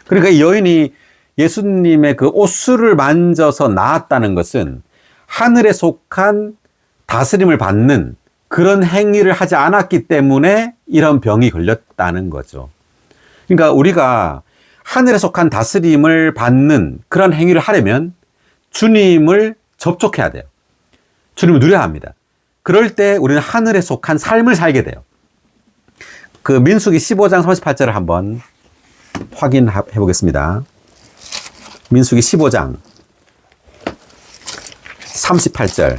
그러니까 이 여인이 예수님의 그 옷술을 만져서 나았다는 것은 하늘에 속한 다스림을 받는 그런 행위를 하지 않았기 때문에 이런 병이 걸렸다는 거죠. 그러니까 우리가 하늘에 속한 다스림을 받는 그런 행위를 하려면 주님을 접촉해야 돼요. 주님을 누려야 합니다. 그럴 때 우리는 하늘에 속한 삶을 살게 돼요. 그 민수기 15장 38절을 한번 확인해 보겠습니다. 민수기 15장 38절.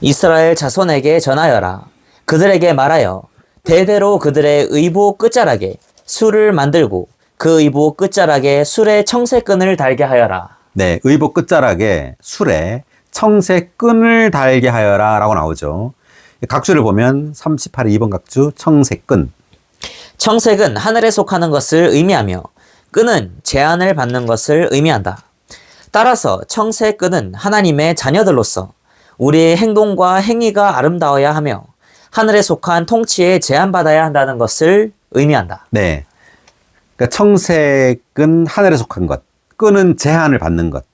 이스라엘 자손에게 전하여라. 그들에게 말하여 대대로 그들의 의복 끝자락에 술을 만들고 그 의복 끝자락에 술의 청색끈을 달게 하여라. 네, 의복 끝자락에 술에 청색 끈을 달게 하여라 라고 나오죠. 각주를 보면 38의 2번 각주 청색근. 청색은 하늘에 속하는 것을 의미하며 끈은 제한을 받는 것을 의미한다. 따라서 청색끈은 하나님의 자녀들로서 우리의 행동과 행위가 아름다워야 하며 하늘에 속한 통치에 제한받아야 한다는 것을 의미한다. 네. 그러니까 청색은 하늘에 속한 것, 끈은 제한을 받는 것.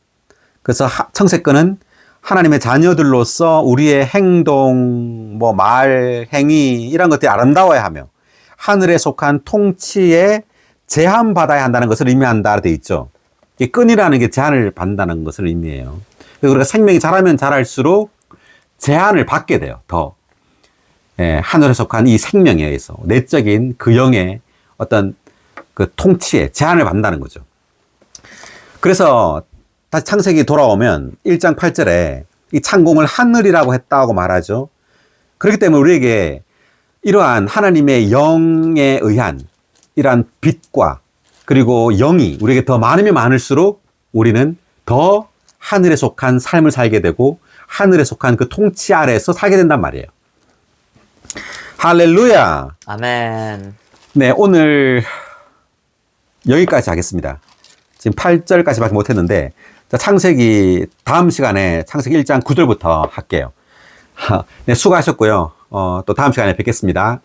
그래서 청색끈은 하나님의 자녀들로서 우리의 행동, 뭐 말, 행위 이런 것들이 아름다워야 하며 하늘에 속한 통치에 제한받아야 한다는 것을 의미한다 되어 있죠. 이 끈이라는 게 제한을 받는다는 것을 의미해요. 그래서 우리가 생명이 자라면 자랄수록 제한을 받게 돼요. 더. 예, 하늘에 속한 이 생명에 의해서 내적인 그 영의 어떤 그 통치에 제한을 받는다는 거죠. 그래서 다시 창세기 돌아오면 1장 8절에 이 창공을 하늘이라고 했다고 말하죠. 그렇기 때문에 우리에게 이러한 하나님의 영에 의한 이러한 빛과 그리고 영이 우리에게 더 많으면 많을수록 우리는 더 하늘에 속한 삶을 살게 되고 하늘에 속한 그 통치 아래에서 살게 된단 말이에요. 할렐루야. 아멘. 네, 오늘 여기까지 하겠습니다. 지금 8절까지밖에 못했는데 창세기 다음 시간에 창세기 1장 9절부터 할게요. 네, 수고하셨고요. 또 다음 시간에 뵙겠습니다.